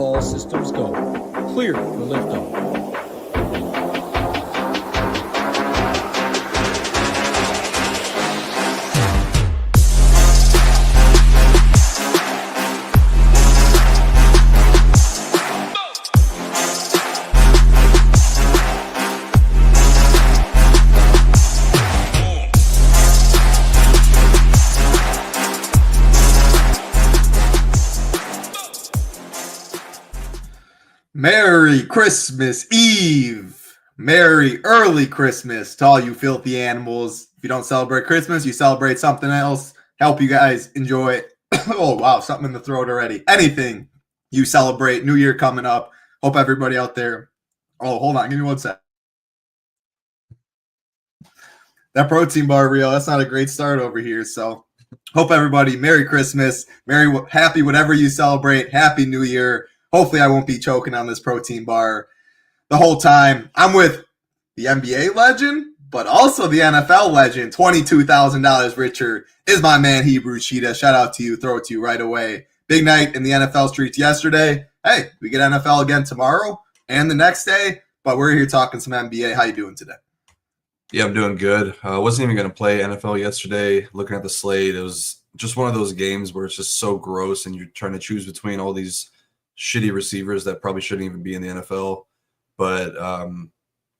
All systems go. Clear for liftoff. Merry Christmas Eve. Merry early Christmas to all you filthy animals. If you don't celebrate Christmas, you celebrate something else. Help you guys enjoy it. Oh, wow, something in the throat already. Anything you celebrate. New Year coming up. Hope everybody out there. Oh, hold on. Give me one sec. That protein bar, Rio, that's not a great start over here. So hope everybody, Merry Christmas. Happy whatever you celebrate. Happy New Year. Hopefully I won't be choking on this protein bar the whole time. I'm with the NBA legend, but also the NFL legend. $22,000 richer is my man Hebrewcheetah. Shout out to you. Throw it to you right away. Big night in the NFL streets yesterday. Hey, we get NFL again tomorrow and the next day, but we're here talking some NBA. How you doing today? Yeah, I'm doing good. I wasn't even going to play NFL yesterday. Looking at the slate, it was just one of those games where it's just so gross and you're trying to choose between all these shitty receivers that probably shouldn't even be in the NFL. But,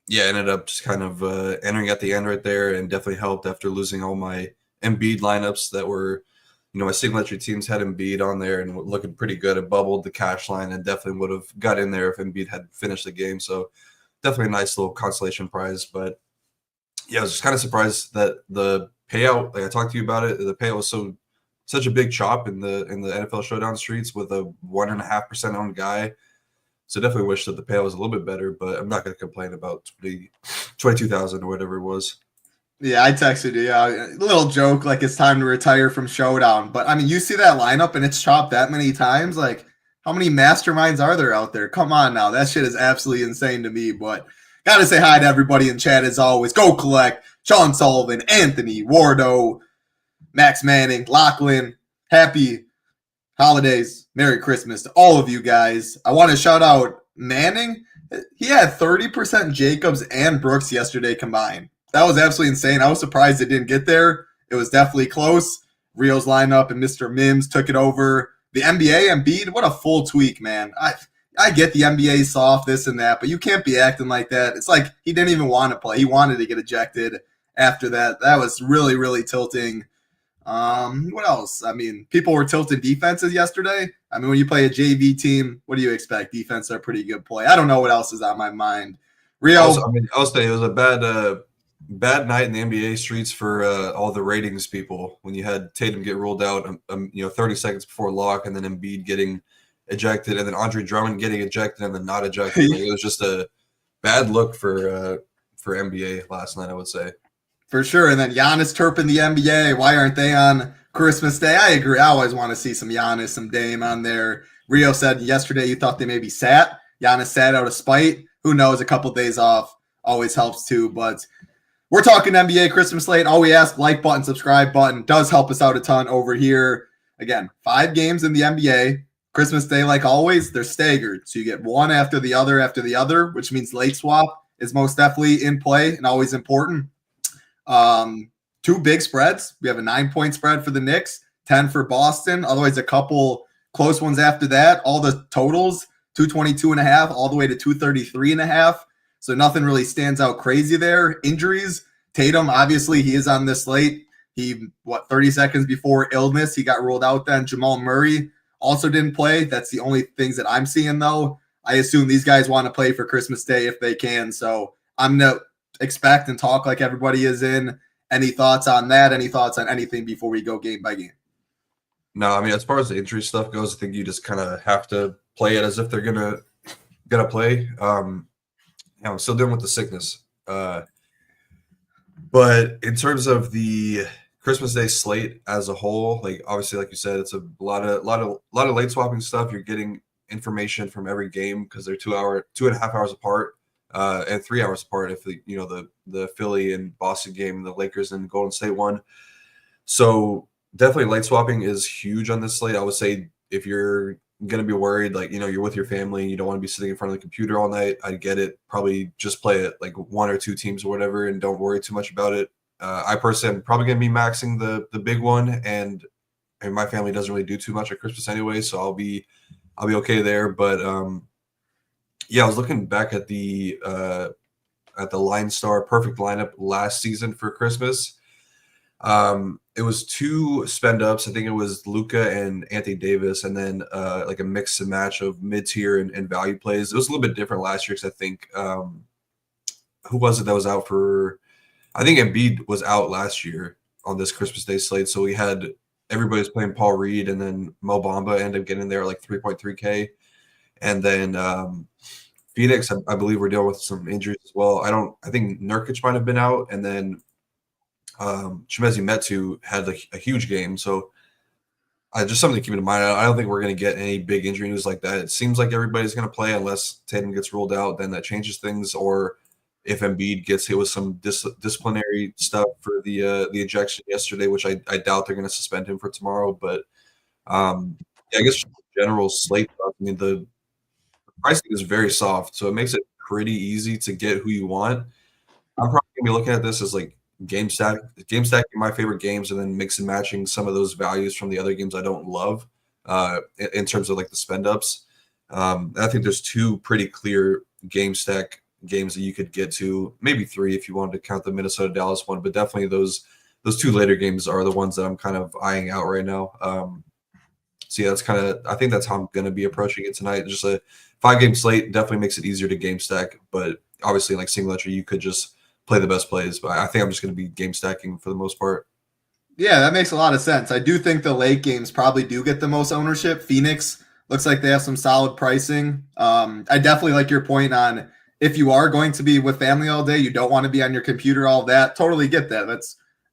ended up just kind of entering at the end right there and definitely helped after losing all my Embiid lineups that were, my single entry teams had Embiid on there and looking pretty good. It bubbled the cash line and definitely would have got in there if Embiid had finished the game. So definitely a nice little consolation prize. But, yeah, I was just kind of surprised that the payout, like I talked to you about it, the payout was such a big chop in the NFL Showdown streets with a 1.5% owned guy. So definitely wish that the payout was a little bit better, but I'm not going to complain about 22,000 or whatever it was. Yeah, I texted you. A little joke, like it's time to retire from Showdown. But I mean, you see that lineup and it's chopped that many times. Like, how many masterminds are there out there? Come on now, that shit is absolutely insane to me. But gotta say hi to everybody in chat as always. Go Collect, Sean Sullivan, Anthony, Wardo, Max Manning, Lachlan, happy holidays, Merry Christmas to all of you guys. I want to shout out Manning. He had 30% Jacobs and Brooks yesterday combined. That was absolutely insane. I was surprised it didn't get there. It was definitely close. Rio's lineup and Mr. Mims took it over. The NBA, Embiid, what a full tweak, man. I get the NBA soft, this and that, but you can't be acting like that. It's like he didn't even want to play. He wanted to get ejected after that. That was really, really tilting. What else? I mean, people were tilting defenses yesterday. I mean, when you play a JV team, what do you expect? Defense are pretty good play. I don't know what else is on my mind. Rio, I'll say it was a bad night in the NBA streets for all the ratings people when you had Tatum get ruled out, 30 seconds before lock, and then Embiid getting ejected, and then Andre Drummond getting ejected, and then not ejected. Like, it was just a bad look for NBA last night, I would say. For sure. And then Giannis Turpin the NBA. Why aren't they on Christmas Day? I agree. I always want to see some Giannis, some Dame on there. Rio said yesterday you thought they maybe sat. Giannis sat out of spite. Who knows? A couple days off always helps too. But we're talking NBA Christmas slate. All we ask, like button, subscribe button, does help us out a ton over here. Again, 5 games in the NBA. Christmas Day, like always, they're staggered. So you get one after the other, which means late swap is most definitely in play and always important. 2 big spreads. We have a 9-point spread for the Knicks, 10 for Boston. Otherwise, a couple close ones after that. All the totals, 222.5 all the way to 233.5. So nothing really stands out crazy there. Injuries, Tatum, obviously, he is on this slate. 30 seconds before illness, he got ruled out then. Jamal Murray also didn't play. That's the only things that I'm seeing, though. I assume these guys want to play for Christmas Day if they can. So I'm going to expect and talk like everybody is in. Any thoughts on that? Any thoughts on anything before we go game by game? No, I mean, as far as the injury stuff goes, I think you just kind of have to play it as if they're gonna play. I'm still dealing with the sickness, but in terms of the Christmas Day slate as a whole, like obviously, like you said, it's a lot of late swapping stuff. You're getting information from every game because they're 2.5 hours apart. And 3 hours apart if the Philly and Boston game, the Lakers and Golden State one. So definitely late swapping is huge on this slate. I would say if you're going to be worried, like, you're with your family, you don't want to be sitting in front of the computer all night. I get it. Probably just play it like one or two teams or whatever and don't worry too much about it. I personally am probably going to be maxing the big one, and my family doesn't really do too much at Christmas anyway, so I'll be okay there. But I was looking back at the Line Star perfect lineup last season for Christmas. It was 2 spend ups. I think it was Luka and Anthony Davis, and then like a mix and match of mid tier and value plays. It was a little bit different last year because I think who was it that was out for? I think Embiid was out last year on this Christmas Day slate. So we had everybody's playing Paul Reed, and then Mo Bamba ended up getting there at like 3.3K, and then Phoenix, I believe we're dealing with some injuries as well. I think Nurkic might have been out, and then Chimezie Metu had a huge game. So just something to keep in mind. I don't think we're going to get any big injury news like that. It seems like everybody's going to play unless Tatum gets ruled out. Then that changes things. Or if Embiid gets hit with some disciplinary stuff for the ejection yesterday, which I doubt they're going to suspend him for tomorrow. But I guess general slate stuff. I mean, the pricing is very soft, so it makes it pretty easy to get who you want. I'm probably going to be looking at this as like game stacking my favorite games, and then mix and matching some of those values from the other games I don't love in terms of like the spend ups. I think there's 2 pretty clear game stack games that you could get to, maybe 3 if you wanted to count the Minnesota Dallas one, but definitely those 2 later games are the ones that I'm kind of eyeing out right now. So that's I think that's how I'm going to be approaching it tonight. Just a 5-game slate definitely makes it easier to game stack, but obviously like single entry, you could just play the best plays. But I think I'm just going to be game stacking for the most part. Yeah, that makes a lot of sense. I do think the late games probably do get the most ownership. Phoenix looks like they have some solid pricing. I definitely like your point on if you are going to be with family all day, you don't want to be on your computer, all that. Totally get that.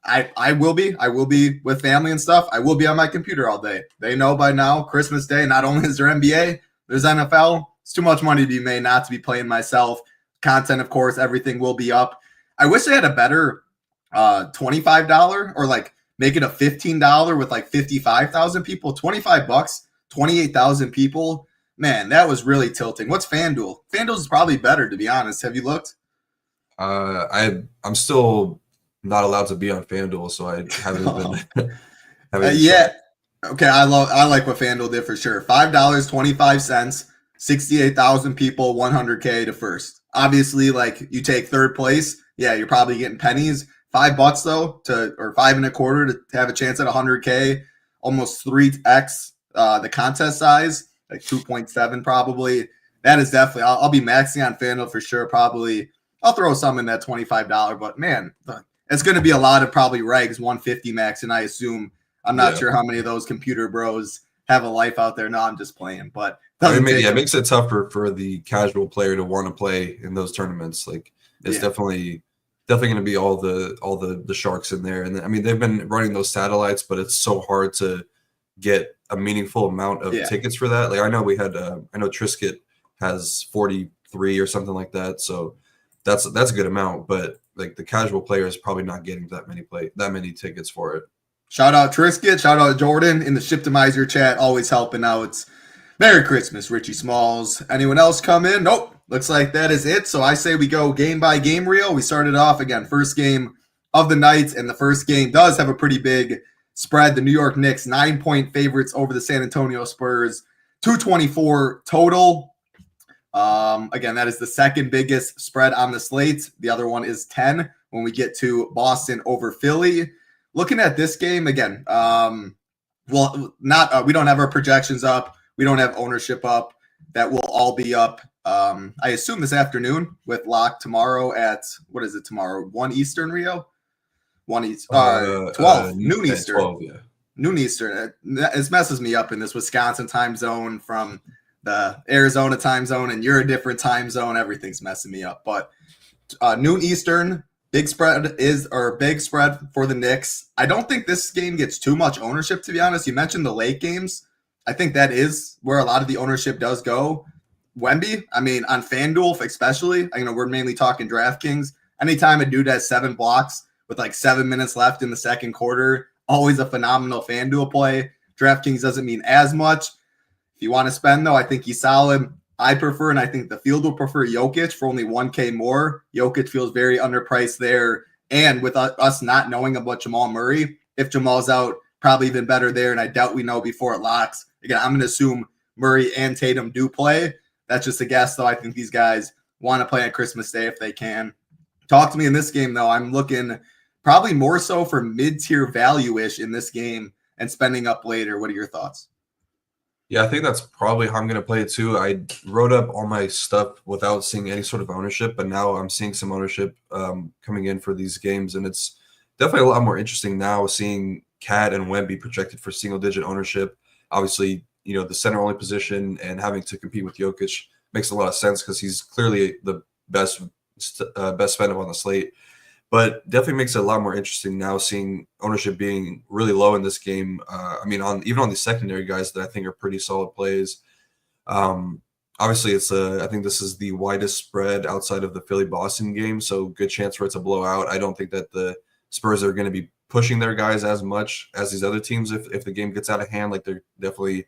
I will be with family and stuff. I will be on my computer all day. They know by now, Christmas Day, not only is there NBA, there's NFL. It's too much money to be made not to be playing myself. Content, of course, everything will be up. I wish they had a better $25 or like make it a $15 with like 55,000 people. $25, 28,000 people. Man, that was really tilting. What's FanDuel? FanDuel is probably better, to be honest. Have you looked? I'm still not allowed to be on FanDuel, so I haven't been. Yeah. Okay, I like what FanDuel did for sure. $5.25, 68,000 people, 100K to first. Obviously, like you take third place, yeah, you're probably getting pennies. $5 though, or $5.25 to have a chance at 100K, almost 3x the contest size, like 2.7 probably. That is definitely. I'll be maxing on FanDuel for sure. Probably I'll throw some in that $25, but man, it's going to be a lot of probably regs 150 max, and I assume I'm not sure how many of those computer bros have a life out there. No, I'm just playing, but it makes it tougher for the casual player to want to play in those tournaments. Like it's definitely going to be all the sharks in there. And I mean, they've been running those satellites, but it's so hard to get a meaningful amount of tickets for that. Like I know I know Triscuit has 43 or something like that. So that's a good amount, but like the casual player is probably not getting that many tickets for it. Shout out Triscuit, shout out Jordan in the Shiptimizer chat, always helping out. It's Merry Christmas, Richie Smalls. Anyone else come in? Nope. Looks like that is it. So I say we go game by game, Rio. We started off again, first game of the night, and the first game does have a pretty big spread. The New York Knicks, 9-point favorites over the San Antonio Spurs, 224 total. Again, that is the second biggest spread on the slate. The other one is 10 when we get to Boston over Philly. Looking at this game again, we don't have our projections up. We don't have ownership up. That will all be up. I assume this afternoon with lock tomorrow at, what is it tomorrow? 1 Eastern, Rio? 1 Eastern, 12, noon Eastern. 12, yeah. Noon Eastern. It messes me up in this Wisconsin time zone from the Arizona time zone, and you're a different time zone. Everything's messing me up. But noon Eastern, big spread for the Knicks. I don't think this game gets too much ownership, to be honest. You mentioned the late games. I think that is where a lot of the ownership does go. Wemby, I mean, on FanDuel especially, we're mainly talking DraftKings. Anytime a dude has 7 blocks with like 7 minutes left in the second quarter, always a phenomenal FanDuel play. DraftKings doesn't mean as much. If you want to spend, though, I think he's solid. I prefer, and I think the field will prefer Jokic for only 1K more. Jokic feels very underpriced there. And with us not knowing about Jamal Murray, if Jamal's out, probably even better there. And I doubt we know before it locks. Again, I'm going to assume Murray and Tatum do play. That's just a guess, though. I think these guys want to play on Christmas Day if they can. Talk to me in this game, though. I'm looking probably more so for mid-tier value-ish in this game and spending up later. What are your thoughts? Yeah, I think that's probably how I'm going to play it too. I wrote up all my stuff without seeing any sort of ownership, but now I'm seeing some ownership coming in for these games, and it's definitely a lot more interesting now seeing Cat and Wemby projected for single-digit ownership. Obviously, the center-only position and having to compete with Jokic makes a lot of sense because he's clearly the best spend on the slate. But definitely makes it a lot more interesting now seeing ownership being really low in this game. Even on the secondary guys that I think are pretty solid plays. Obviously, I think this is the widest spread outside of the Philly-Boston game, so good chance for it to blow out. I don't think that the Spurs are going to be pushing their guys as much as these other teams if the game gets out of hand. Like, they're definitely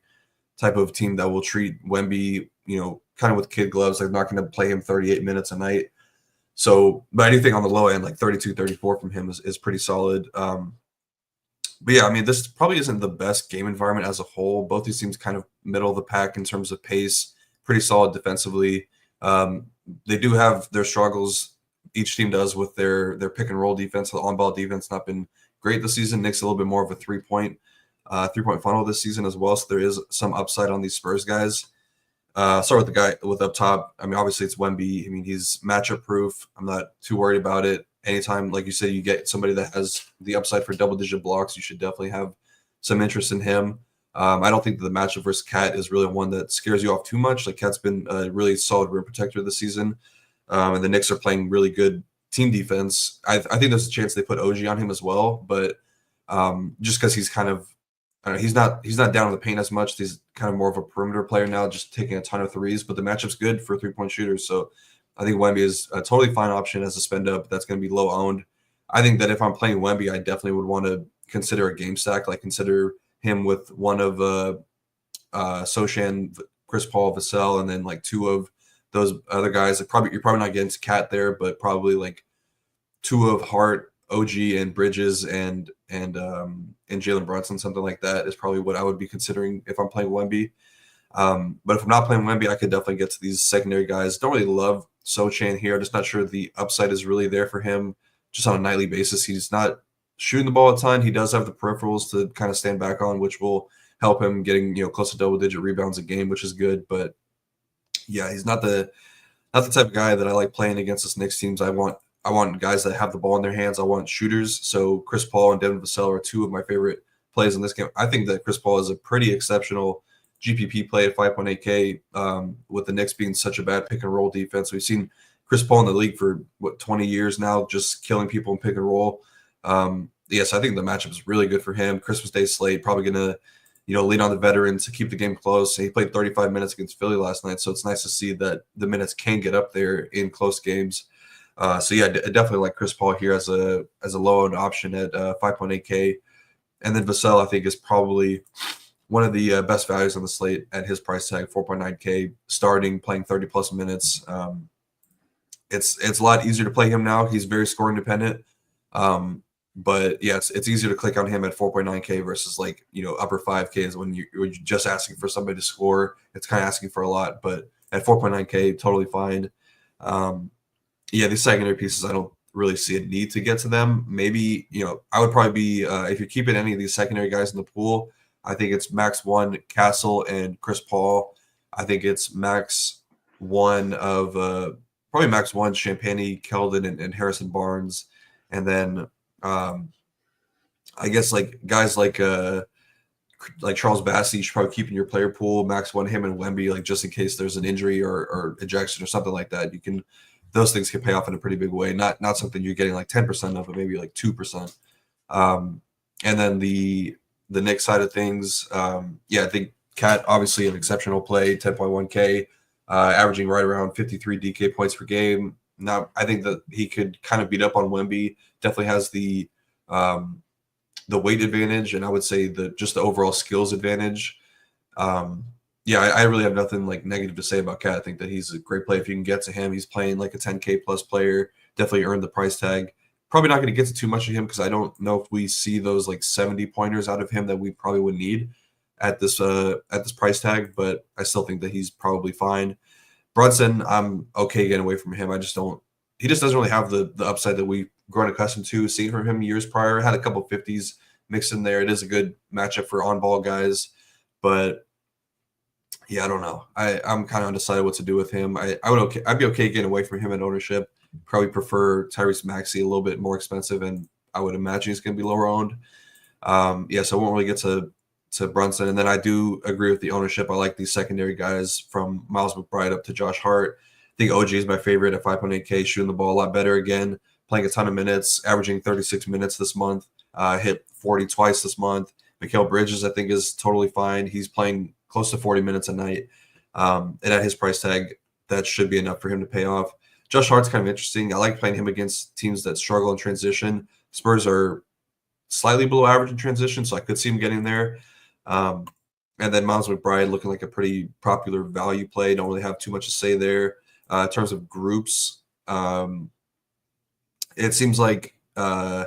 type of team that will treat Wemby, kind of with kid gloves. They're not going to play him 38 minutes a night. So, but anything on the low end, like 32, 34 from him is pretty solid. But yeah, this probably isn't the best game environment as a whole. Both these teams kind of middle of the pack in terms of pace, pretty solid defensively. They do have their struggles. Each team does with their pick and roll defense. The on-ball defense not been great this season. Nick's a little bit more of a three-point funnel this season as well. So there is some upside on these Spurs guys. Start with the guy with up top. Obviously it's Wemby. He's matchup proof. I'm not too worried about it. Anytime, like you say, you get somebody that has the upside for double-digit blocks, you should definitely have some interest in him. I don't think that the matchup versus Cat is really one that scares you off too much. Like, Cat's been a really solid rim protector this season, and the Knicks are playing really good team defense. I think there's a chance they put OG on him as well, but just because he's kind of, he's not down in the paint as much. He's kind of more of a perimeter player now, just taking a ton of threes. But the matchup's good for three-point shooters, so I think Wemby is a totally fine option as a spend up. That's going to be low owned. I think that if I'm playing Wemby, I definitely would want to consider a game stack, like consider him with one of Sochan, Chris Paul, Vassell, and then like two of those other guys. You're probably not getting to Cat there, but probably like two of Hart, OG, and Bridges, and Jalen Brunson, something like that is probably what I would be considering if I'm playing Wemby. But if I'm not playing Wemby, I could definitely get to these secondary guys. Don't really love Sochan here. I'm just not sure the upside is really there for him just on a nightly basis. He's not shooting the ball a ton. He does have the peripherals to kind of stand back on, which will help him getting close to double-digit rebounds a game, which is good. But yeah, he's not the type of guy that I like playing against this Knicks teams. I want guys that have the ball in their hands. I want shooters. So Chris Paul and Devin Vassell are two of my favorite plays in this game. I think that Chris Paul is a pretty exceptional GPP play at 5.8K, with the Knicks being such a bad pick and roll defense. We've seen Chris Paul in the league for 20 years now, just killing people in pick and roll. Yes, I think the matchup is really good for him. Christmas Day slate, probably going to, lean on the veterans to keep the game close. He played 35 minutes against Philly last night, so it's nice to see that the minutes can get up there in close games. So yeah, I definitely like Chris Paul here as a low-owned option at 5.8K. And then Vassell, I think, is probably one of the best values on the slate at his price tag, 4.9K, starting, playing 30-plus minutes. It's a lot easier to play him now. He's very scoring dependent. But yeah, it's easier to click on him at 4.9K versus upper 5Ks when you're just asking for somebody to score. It's kind of asking for a lot, but at 4.9K, totally fine. Yeah, these secondary pieces, I don't really see a need to get to them. Maybe, I would probably be, if you're keeping any of these secondary guys in the pool, I think it's max one Castle and Chris Paul. I think it's max one of, probably max one Champagny, Keldon, and Harrison Barnes. And then I guess guys like Charles Bassey, you should probably keep in your player pool, max one him and Wemby, just in case there's an injury or ejection or something like that. Those things can pay off in a pretty big way. Not something you're getting 10% of, but maybe 2%. And then the Knicks side of things, I think Cat, obviously an exceptional play, 10.1K, averaging right around 53 DK points per game. Now, I think that he could kind of beat up on Wemby. Definitely has the weight advantage, and I would say just the overall skills advantage. Yeah, I really have nothing like negative to say about Cat. I think that he's a great play if you can get to him. He's playing like a 10K plus player. Definitely earned the price tag. Probably not going to get to too much of him because I don't know if we see those like 70 pointers out of him that we probably would need at this price tag. But I still think that he's probably fine. Brunson, I'm okay getting away from him. I just don't. He just doesn't really have the upside that we've grown accustomed to seeing from him years prior. Had a couple 50s mixed in there. It is a good matchup for on-ball guys, but yeah, I don't know. I'm kind of undecided what to do with him. I'd be okay getting away from him at ownership. Probably prefer Tyrese Maxey, a little bit more expensive, and I would imagine he's going to be lower owned. So I won't really get to Brunson. And then I do agree with the ownership. I like these secondary guys from Miles McBride up to Josh Hart. I think OG is my favorite at 5.8K, shooting the ball a lot better again, playing a ton of minutes, averaging 36 minutes this month, hit 40 twice this month. Mikal Bridges, I think, is totally fine. He's playing close to 40 minutes a night. And at his price tag, that should be enough for him to pay off. Josh Hart's kind of interesting. I like playing him against teams that struggle in transition. Spurs are slightly below average in transition, so I could see him getting there. And then Miles McBride looking like a pretty popular value play. Don't really have too much to say there. In terms of groups, it seems like you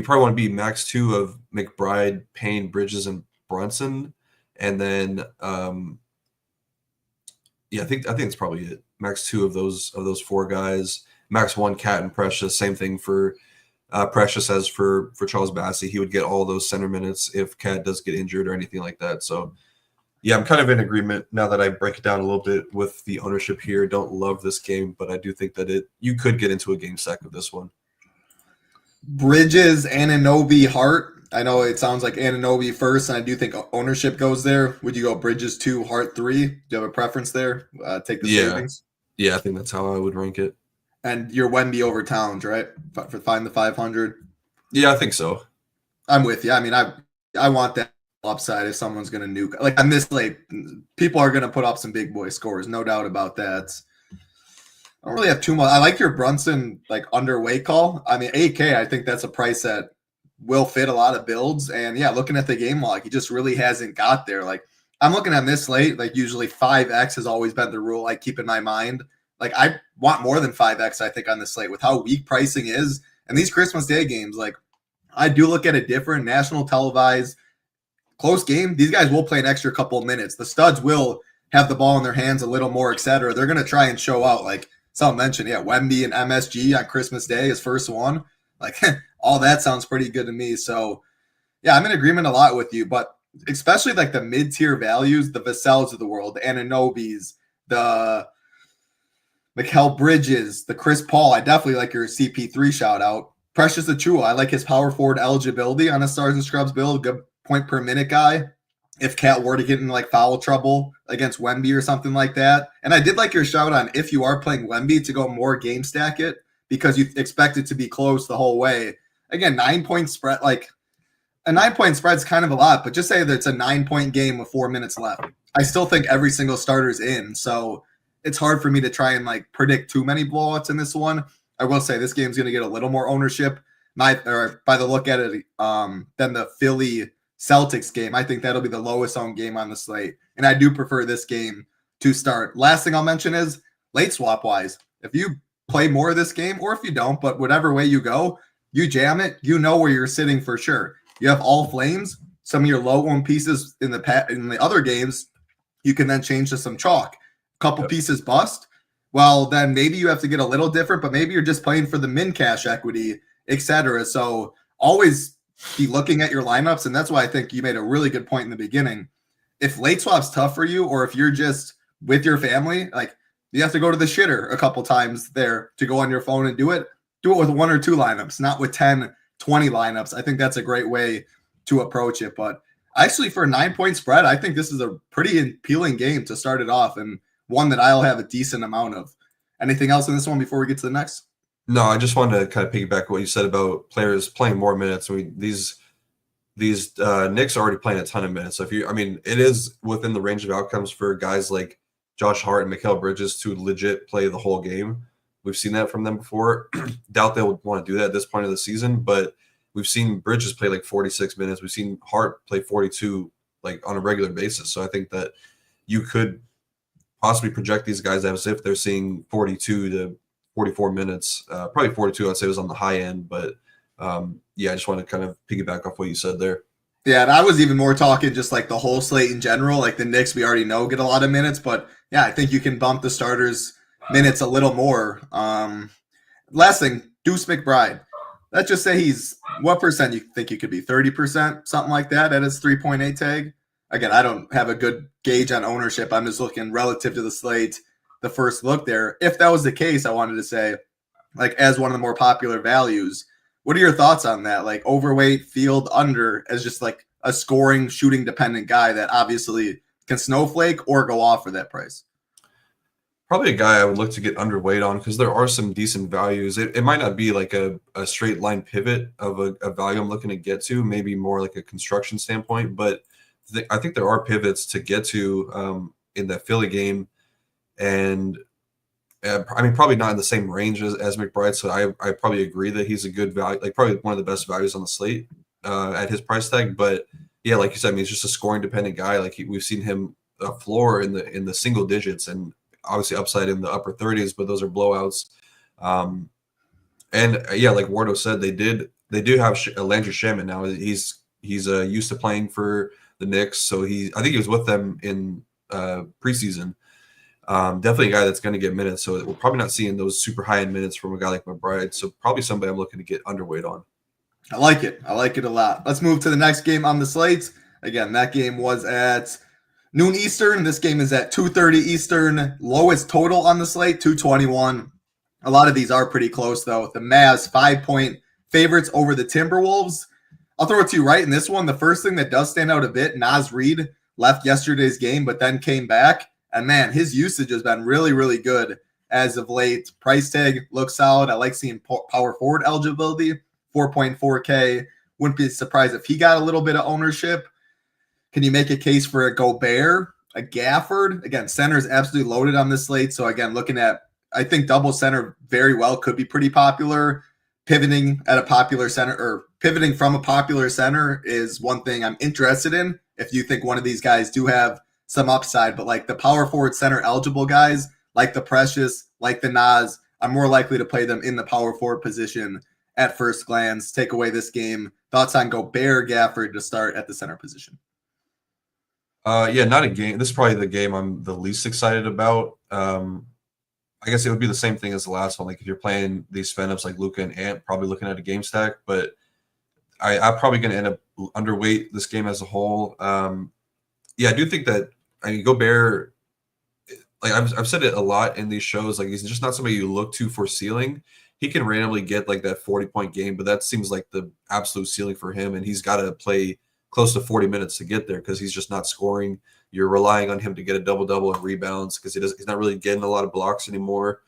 probably want to be max 2 of McBride, Payne, Bridges, and Brunson. And then I think it's probably it. Max 2 of those 4 guys. Max 1 Cat and Precious. Same thing for Precious as for Charles Bassey. He would get all those center minutes if Cat does get injured or anything like that. So yeah, I'm kind of in agreement now that I break it down a little bit with the ownership here. Don't love this game, but I do think that you could get into a game stack with this one. Bridges, Anunoby, Hart. I know it sounds like Anunoby first, and I do think ownership goes there. Would you go Bridges 2, Hart 3? Do you have a preference there? Take the savings? Yeah, I think that's how I would rank it. And you're Wemby over Towns, right? For find the 500? Yeah, I think so. I'm with you. I mean, I want that upside if someone's going to nuke. Like on this late, people are going to put up some big boy scores, no doubt about that. I don't really have too much. I like your Brunson underweight call. I mean, 8K, I think that's a price that will fit a lot of builds. And yeah, looking at the game log, he just really hasn't got there. Like I'm looking at this late, usually 5X has always been the rule I keep in my mind. I want more than 5X, I think, on this slate with how weak pricing is. And these Christmas Day games, I do look at it different. National televised, close game. These guys will play an extra couple of minutes. The studs will have the ball in their hands a little more, etc. They're going to try and show out. Someone mentioned, Wemby and MSG on Christmas Day, his first one. All that sounds pretty good to me. So, yeah, I'm in agreement a lot with you. But especially the mid-tier values, the Vassels of the world, the Anunobys, the Mikal Bridges, the Chris Paul. I definitely like your CP3 shout out. Precious Achiuwa. I like his power forward eligibility on a Stars and Scrubs build. Good point per minute guy. If Cat were to get in foul trouble against Wemby or something like that. And I did like your shout on if you are playing Wemby to go more game stack it because you expect it to be close the whole way. Again, 9-point spread. A 9-point spread is kind of a lot, but just say that it's a 9-point game with 4 minutes left. I still think every single starter's in. So it's hard for me to try and predict too many blowouts in this one. I will say this game's going to get a little more ownership by the look at it than the Philly Celtics game. I think that'll be the lowest owned game on the slate. And I do prefer this game to start. Last thing I'll mention is late swap wise. If you play more of this game or if you don't, but whatever way you go, you jam it, you know where you're sitting for sure. You have all flames. Some of your low owned pieces in the other games, you can then change to some chalk. Couple pieces bust. Well, then maybe you have to get a little different, but maybe you're just playing for the min cash equity, etc. So always be looking at your lineups, and that's why I think you made a really good point in the beginning. If late swap's tough for you, or if you're just with your family, you have to go to the shitter a couple times there to go on your phone and do it with 1 or 2 lineups, not with 10, 20 lineups. I think that's a great way to approach it. But actually, for a 9-point spread, I think this is a pretty appealing game to start it off, and one that I'll have a decent amount of. Anything else in this one before we get to the next? No, I just wanted to kind of piggyback what you said about players playing more minutes. These Knicks are already playing a ton of minutes. So it is within the range of outcomes for guys like Josh Hart and Mikal Bridges to legit play the whole game. We've seen that from them before. Doubt they would want to do that at this point of the season, but we've seen Bridges play 46 minutes. We've seen Hart play 42 like on a regular basis. So I think that you could possibly project these guys as if they're seeing 42 to 44 minutes. Probably 42, I'd say, was on the high end. But yeah, I just want to kind of piggyback off what you said there. Yeah, and I was even more talking just like the whole slate in general. Like the Knicks, we already know get a lot of minutes, but yeah, I think you can bump the starters' minutes a little more. Last thing, Deuce McBride. Let's just say what percent you think you could be? 30%, something like that at his 3.8 tag? Again, I don't have a good gauge on ownership. I'm just looking relative to the slate, the first look there. If that was the case, I wanted to say, like, as one of the more popular values, what are your thoughts on that? Like overweight, field under as just like a scoring, shooting dependent guy that obviously can snowflake or go off for that price. Probably a guy I would look to get underweight on because there are some decent values. It might not be like a straight line pivot of a value I'm looking to get to, maybe more like a construction standpoint. But I think there are pivots to get to in that Philly game. And I mean, probably not in the same range as McBride. So I probably agree that he's a good value, like probably one of the best values on the slate at his price tag. But yeah, like you said, I mean, he's just a scoring dependent guy. Like we've seen him floor in the single digits and obviously upside in the upper 30s, but those are blowouts. And yeah, like Wardo said, they do have Landry Shamet now. He's used to playing for the Knicks, so I think he was with them in preseason. Definitely a guy that's going to get minutes, so we're probably not seeing those super high-end minutes from a guy like McBride. So probably somebody I'm looking to get underweight on. I like it. I like it a lot. Let's move to the next game on the slate. Again, that game was at noon Eastern. This game is at 2:30 Eastern. Lowest total on the slate, 221. A lot of these are pretty close, though. The Mavs, 5-point favorites over the Timberwolves. I'll throw it to you right in this one. The first thing that does stand out a bit, Naz Reid left yesterday's game, but then came back. And man, his usage has been really, really good as of late. Price tag looks solid. I like seeing power forward eligibility, 4.4K. Wouldn't be surprised if he got a little bit of ownership. Can you make a case for a Gobert, a Gafford? Again, center is absolutely loaded on this slate. So again, looking at, I think double center very well could be pretty popular. Pivoting at a popular center or pivoting from a popular center is one thing I'm interested in. If you think one of these guys do have some upside, but like the power forward center eligible guys, like the Precious, like the Nas, I'm more likely to play them in the power forward position at first glance. Take away this game. Thoughts on Gobert, Gafford to start at the center position? Yeah, not a game. This is probably the game I'm the least excited about. I guess it would be the same thing as the last one. Like if you're playing these spin-ups like Luka and Ant, probably looking at a game stack, but I'm probably going to end up underweight this game as a whole. Yeah, I do think that, I mean, Gobert, like I've said it a lot in these shows, like he's just not somebody you look to for ceiling. He can randomly get like that 40-point game, but that seems like the absolute ceiling for him, and he's got to play close to 40 minutes to get there because he's just not scoring. You're relying on him to get a double-double and rebounds because he's not really getting a lot of blocks anymore.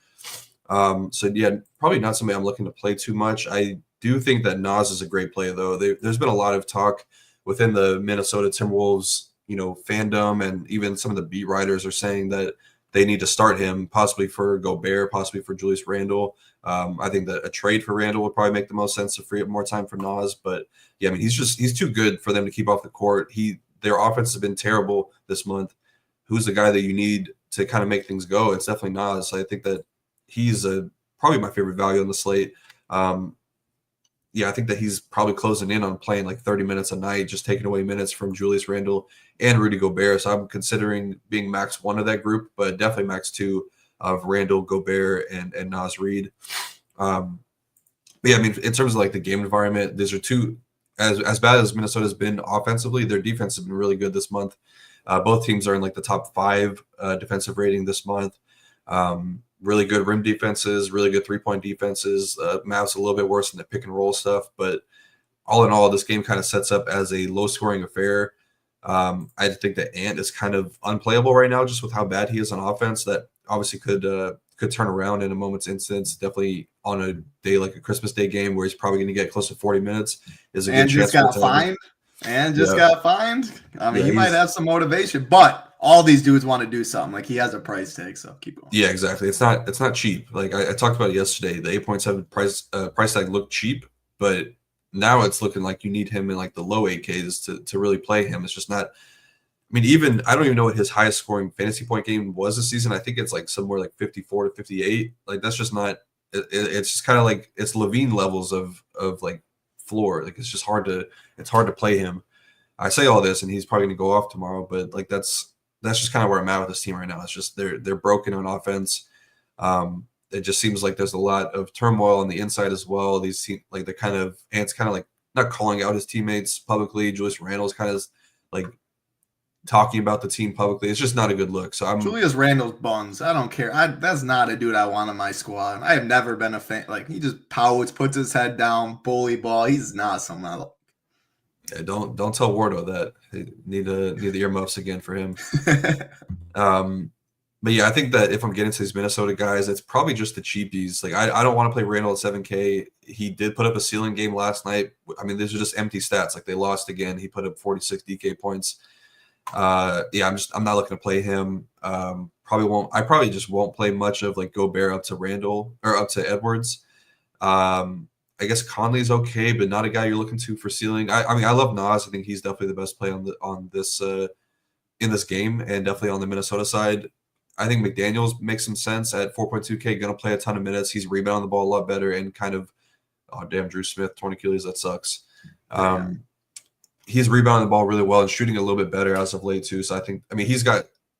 So, yeah, probably not somebody I'm looking to play too much. I do think that Nas is a great play, though. There's been a lot of talk within the Minnesota Timberwolves, fandom, and even some of the beat writers are saying that they need to start him, possibly for Gobert, possibly for Julius Randle. I think that a trade for Randle would probably make the most sense to free up more time for Nas. But, yeah, I mean, he's too good for them to keep off the court. Their offense has been terrible this month. Who's the guy that you need to kind of make things go? It's definitely Nas. So I think that he's probably my favorite value on the slate. Yeah, I think that he's probably closing in on playing like 30 minutes a night, just taking away minutes from Julius Randle and Rudy Gobert. So I'm considering being max 1 of that group, but definitely max 2 of Randle, Gobert, and Naz Reid. But yeah, I mean, in terms of like the game environment, these are two, as bad as Minnesota's been offensively, their defense has been really good this month. Both teams are in like the top 5 defensive rating this month. Really good rim defenses, really good 3-point defenses. Mavs a little bit worse in the pick and roll stuff, but all in all, this game kind of sets up as a low scoring affair. I think that Ant is kind of unplayable right now, just with how bad he is on offense. That obviously could turn around in a moment's instance. Definitely on a day like a Christmas Day game where he's probably going to get close to 40 minutes is a good chance. Got fined. I mean, he might have some motivation, but all these dudes want to do something. Like he has a price tag, so keep going. Yeah, exactly. It's not cheap. Like I talked about it yesterday. The 8.7 price tag looked cheap, but now it's looking like you need him in like the low 8Ks to really play him. It's just not mean, even I don't even know what his highest scoring fantasy point game was this season. I think it's like somewhere like 54 to 58. Like that's just not. It's just kind of like it's Levine levels of like floor. Like it's hard to play him. I say all this, and he's probably going to go off tomorrow. But like that's just kind of where I'm at with this team right now. It's just they're broken on offense. It just seems like there's a lot of turmoil on the inside as well. These like the kind of Ant's kind of like not calling out his teammates publicly. Julius Randle's kind of like talking about the team publicly. It's just not a good look. So Julius Randle's buns. I don't care. That's not a dude I want on my squad. I have never been a fan. Like he just pouts, puts his head down, bully ball. He's not someone I like. Yeah, don't tell Wardo that. Need the earmuffs again for him. But yeah, I think that if I'm getting to these Minnesota guys, it's probably just the cheapies. Like I don't want to play Randle at 7K. He did put up a ceiling game last night. I mean, these are just empty stats. Like they lost again. He put up 46 DK points. Yeah, I'm not looking to play him. I probably just won't play much of like Gobert up to Randle or up to Edwards. I guess Conley's okay, but not a guy you're looking to for ceiling. I mean, I love Nas. I think he's definitely the best play on this in this game, and definitely on the Minnesota side. I think McDaniels makes some sense at 4.2K. Going to play a ton of minutes. He's rebounding the ball a lot better, and kind of, oh damn, Drew Smith, 20 Achilles, that sucks. He's rebounding the ball really well and shooting a little bit better as of late too. So I mean,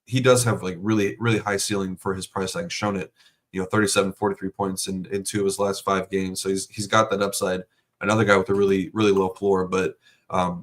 he does have like really, really high ceiling for his price tag. Shown it, 37, 43 points in 2 of his last 5 games. So he's got that upside. Another guy with a really, really low floor, but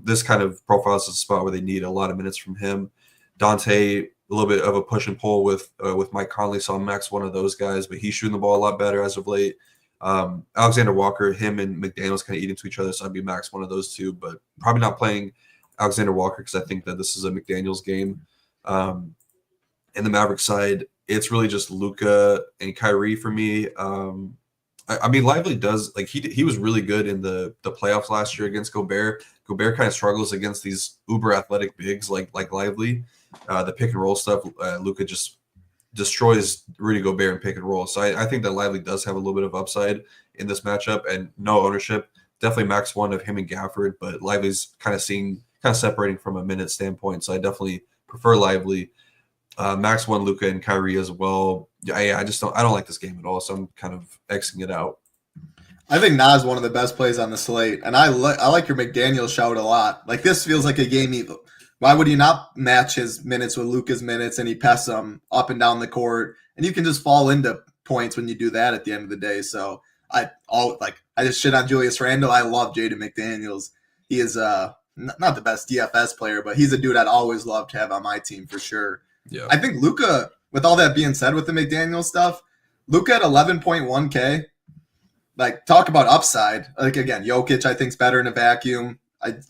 this kind of profiles a spot where they need a lot of minutes from him. Dante, a little bit of a push and pull with Mike Conley, so I'm max one of those guys, but he's shooting the ball a lot better as of late. Alexander Walker, him and McDaniels kind of eat into each other, so I'd be max one of those two, but probably not playing Alexander Walker because I think that this is a McDaniels game. In the Maverick side, it's really just Luka and Kyrie for me. I mean, Lively does like he was really good in the playoffs last year against Gobert. Gobert kind of struggles against these uber athletic bigs like Lively. The pick and roll stuff, Luka just destroys Rudy Gobert in pick and roll. So I think that Lively does have a little bit of upside in this matchup, and no ownership. Definitely max one of him and Gafford, but Lively's kind of separating from a minute standpoint. So I definitely prefer Lively. Max one Luka and Kyrie as well. I don't like this game at all, so I'm kind of Xing it out. I think Nas is one of the best plays on the slate, and I like your McDaniel shout a lot. Like this feels like a game. Why would you not match his minutes with Luka's minutes, and he pass them up and down the court, and you can just fall into points when you do that at the end of the day. So I just shit on Julius Randle. I love Jaden McDaniels. He is not the best DFS player, but he's a dude I'd always love to have on my team for sure. Yeah, I think Luka, with all that being said with the McDaniel stuff, Luka at 11.1K, like talk about upside. Like again, Jokic I think is better in a vacuum.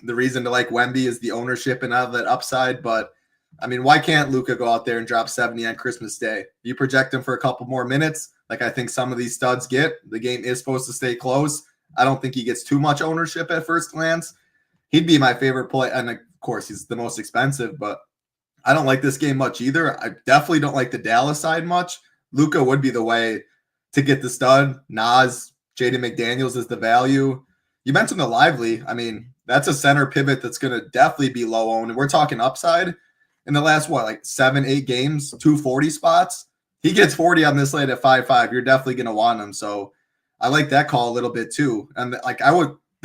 The reason to like Wemby is the ownership and all that upside, but I mean, why can't Luka go out there and drop 70 on Christmas Day? You project him for a couple more minutes, like I think some of these studs get. The game is supposed to stay close. I don't think he gets too much ownership at first glance. He'd be my favorite play, and of course he's the most expensive, but I don't like this game much either. I definitely don't like the Dallas side much. Luka would be the way to get the stud. Nas, Jaden McDaniels is the value. You mentioned the Lively. I mean, that's a center pivot that's going to definitely be low owned. And we're talking upside in the last, 7-8 games, 240 spots. He gets 40 on this slate at 5.5. You're definitely going to want him. So I like that call a little bit too. And the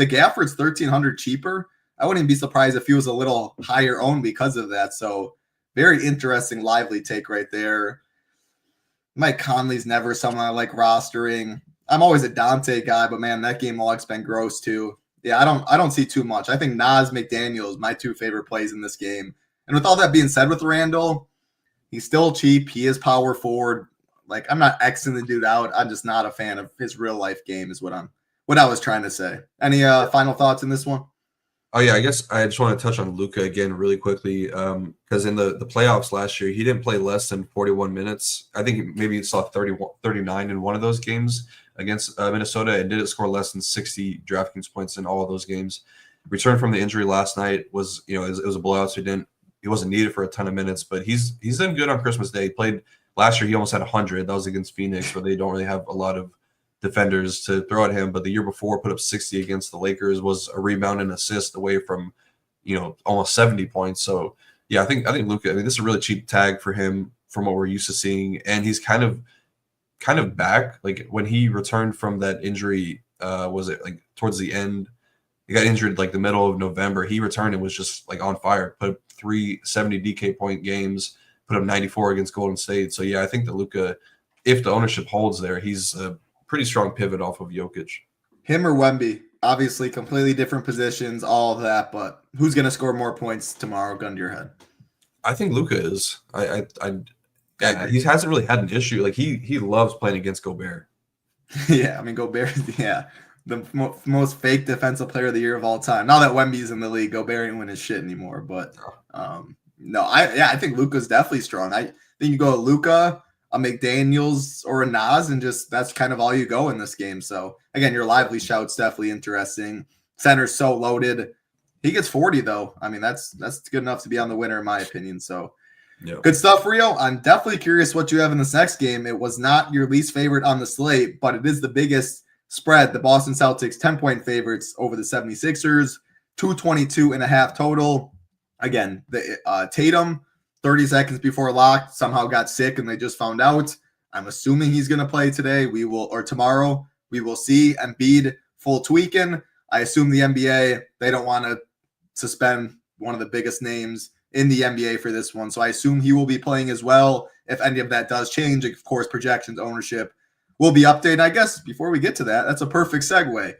Gafford's 1,300 cheaper. I wouldn't even be surprised if he was a little higher owned because of that. So very interesting Lively take right there. Mike Conley's never someone I like rostering. I'm always a Dante guy, but man, that game log's been gross too. Yeah, I don't see too much. I think Nas, McDaniels, my 2 favorite plays in this game. And with all that being said with Randle, he's still cheap. He is power forward. Like I'm not Xing the dude out. I'm just not a fan of his real life game is what I was trying to say. Any final thoughts in this one? Oh yeah, I guess I just want to touch on Luka again really quickly because in the playoffs last year, he didn't play less than 41 minutes. I think maybe he saw 39 in one of those games against Minnesota and didn't score less than 60 DraftKings points in all of those games. Returned from the injury last night was, it was a blowout, so he wasn't needed for a ton of minutes, but he's done good on Christmas Day. He played last year, he almost had 100. That was against Phoenix, where they don't really have a lot of defenders to throw at him, but the year before put up 60 against the Lakers, was a rebound and assist away from, almost 70 points. So Yeah, I think Luka. I mean, this is a really cheap tag for him from what we're used to seeing, and he's kind of back. Like when he returned from that injury, was it like towards the end? He got injured like the middle of November. He returned and was just like on fire. Put up 370 DK point games. Put up 94 against Golden State. So yeah, I think that Luka, if the ownership holds there, he's a pretty strong pivot off of Jokic. Him or Wemby, obviously completely different positions, all of that. But who's going to score more points tomorrow? Gun to your head. I think Luka is. He hasn't really had an issue. Like he loves playing against Gobert. Yeah, I mean Gobert. Yeah, the most fake defensive player of the year of all time. Now that Wemby's in the league, Gobert ain't winning shit anymore. But no, I think Luka's definitely strong. I think you go Luka, a McDaniels, or a Nas, and just that's kind of all you go in this game. So again, your lively shout's definitely interesting. Center's so loaded. He gets 40 though. I mean, that's good enough to be on the winner in my opinion. So yep. Good stuff, Rio. I'm definitely curious what you have in this next game. It was not your least favorite on the slate, but it is the biggest spread. The Boston Celtics 10-point favorites over the 76ers, 222.5 total. Again, the Tatum, 30 seconds before lock, somehow got sick and they just found out. I'm assuming he's going to play today. Or tomorrow. We will see. Embiid full tweaking. I assume the NBA, they don't want to suspend one of the biggest names in the NBA for this one. So I assume he will be playing as well. If any of that does change, of course, projections, ownership will be updated. I guess before we get to that, that's a perfect segue.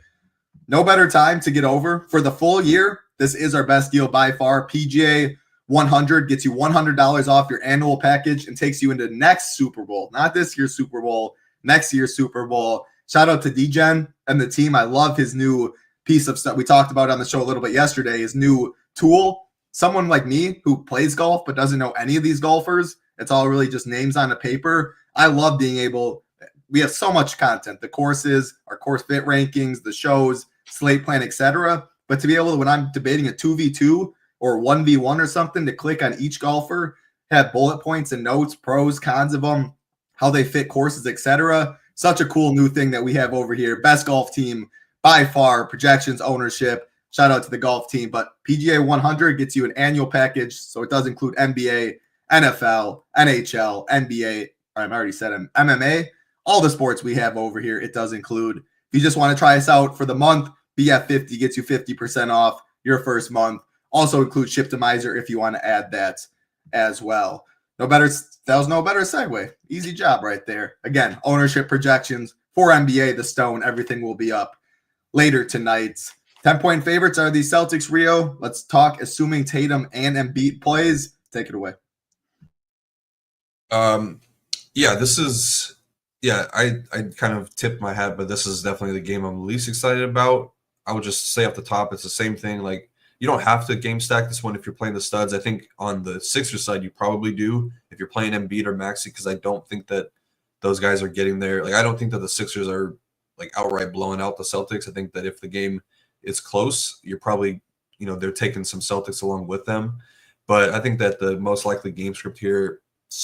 No better time to get over. For the full year, this is our best deal by far. PGA 100 gets you $100 off your annual package and takes you into next Super Bowl. Not this year's Super Bowl, next year's Super Bowl. Shout out to DGen and the team. I love his new piece of stuff. We talked about it on the show a little bit yesterday, his new tool. Someone like me who plays golf but doesn't know any of these golfers, it's all really just names on a paper. I love being able, we have so much content, the courses, our course fit rankings, the shows, slate plan, etc. But to be able to, when I'm debating a 2v2 or 1v1 or something, to click on each golfer, have bullet points and notes, pros, cons of them, how they fit courses, etc. Such a cool new thing that we have over here. Best golf team by far, projections, ownership. Shout out to the golf team. But PGA 100 gets you an annual package, so it does include NBA, NFL, NHL, NBA, I already said MMA, all the sports we have over here, it does include. If you just want to try us out for the month, BF50 gets you 50% off your first month. Also includes Shiptimizer if you want to add that as well. That was no better segue. Easy job right there. Again, ownership projections for NBA, the Stone, everything will be up later tonight. 10-point favorites are the Celtics, Rio. Let's talk, assuming Tatum and Embiid plays. Take it away. This is, I kind of tipped my hat, but this is definitely the game I'm least excited about. I would just say off the top, it's the same thing. Like, you don't have to game stack this one if you're playing the studs. I think on the Sixers side, you probably do if you're playing Embiid or Maxey, because I don't think that those guys are getting there. Like, I don't think that the Sixers are like outright blowing out the Celtics. I think that if the game is close, you're probably, they're taking some Celtics along with them. But I think that the most likely game script here,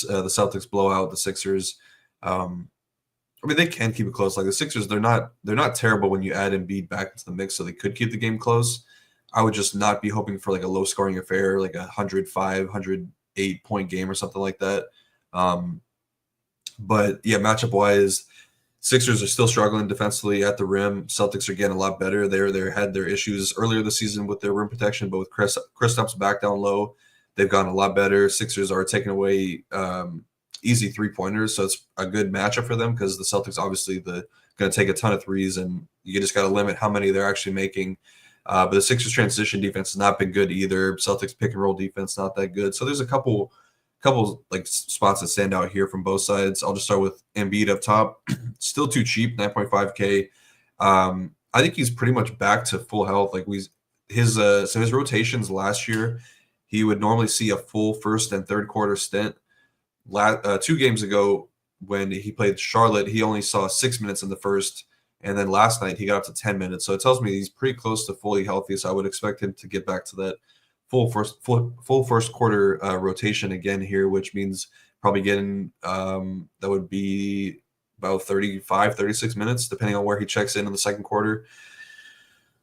the Celtics blow out the Sixers. They can keep it close. Like the Sixers, they're not terrible when you add Embiid back into the mix, so they could keep the game close. I would just not be hoping for like a low scoring affair, like a 105, 108 point game or something like that. But yeah, matchup wise, Sixers are still struggling defensively at the rim. Celtics are getting a lot better. They had their issues earlier this season with their rim protection, but with Kristaps back down low, they've gotten a lot better. Sixers are taking away easy three-pointers, so it's a good matchup for them because the Celtics obviously going to take a ton of threes, and you just got to limit how many they're actually making. But the Sixers transition defense has not been good either. Celtics pick and roll defense not that good. So there's a couple like spots that stand out here from both sides. I'll just start with Embiid up top. Still too cheap, 9.5K. I think he's pretty much back to full health. Like his rotations last year, he would normally see a full first and third quarter stint. 2 games ago when he played Charlotte, he only saw 6 minutes in the first, and then last night he got up to 10 minutes. So it tells me he's pretty close to fully healthy. So I would expect him to get back to that full first quarter rotation again here, which means probably getting that would be about 36 minutes, depending on where he checks in the second quarter.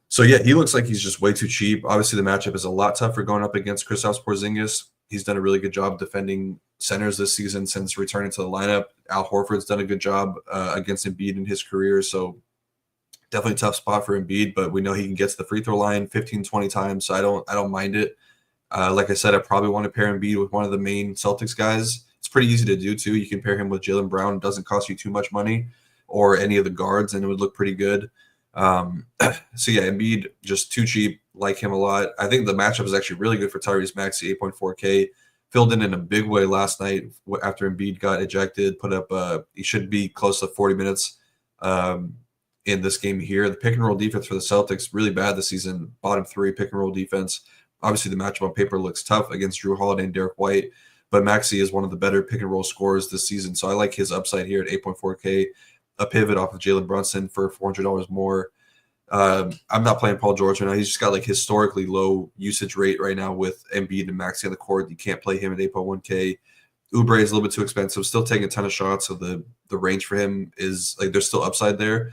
So yeah, he looks like he's just way too cheap. Obviously, the matchup is a lot tougher going up against Kristaps Porzingis. he's done a really good job defending centers this season since returning to the lineup. Al Horford's done a good job against Embiid in his career, so definitely a tough spot for Embiid, but we know he can get to the free throw line 15, 20 times, so I don't mind it. Like I said, I probably want to pair Embiid with one of the main Celtics guys. It's pretty easy to do, too. You can pair him with Jaylen Brown. It doesn't cost you too much money, or any of the guards, and it would look pretty good. So, yeah, Embiid, just too cheap. Like him a lot. I think the matchup is actually really good for Tyrese Maxey, 8.4K. Filled in a big way last night after Embiid got ejected. Put up, he should be close to 40 minutes in this game here. The pick and roll defense for the Celtics, really bad this season. Bottom 3 pick and roll defense. Obviously, the matchup on paper looks tough against Drew Holiday and Derek White, but Maxey is one of the better pick and roll scorers this season. So I like his upside here at 8.4K, a pivot off of Jalen Brunson for $400 more. I'm not playing Paul George right now. He's just got like historically low usage rate right now with Embiid and Maxey on the court. You can't play him at 8.1K. Oubre is a little bit too expensive, still taking a ton of shots. So the range for him is like there's still upside there.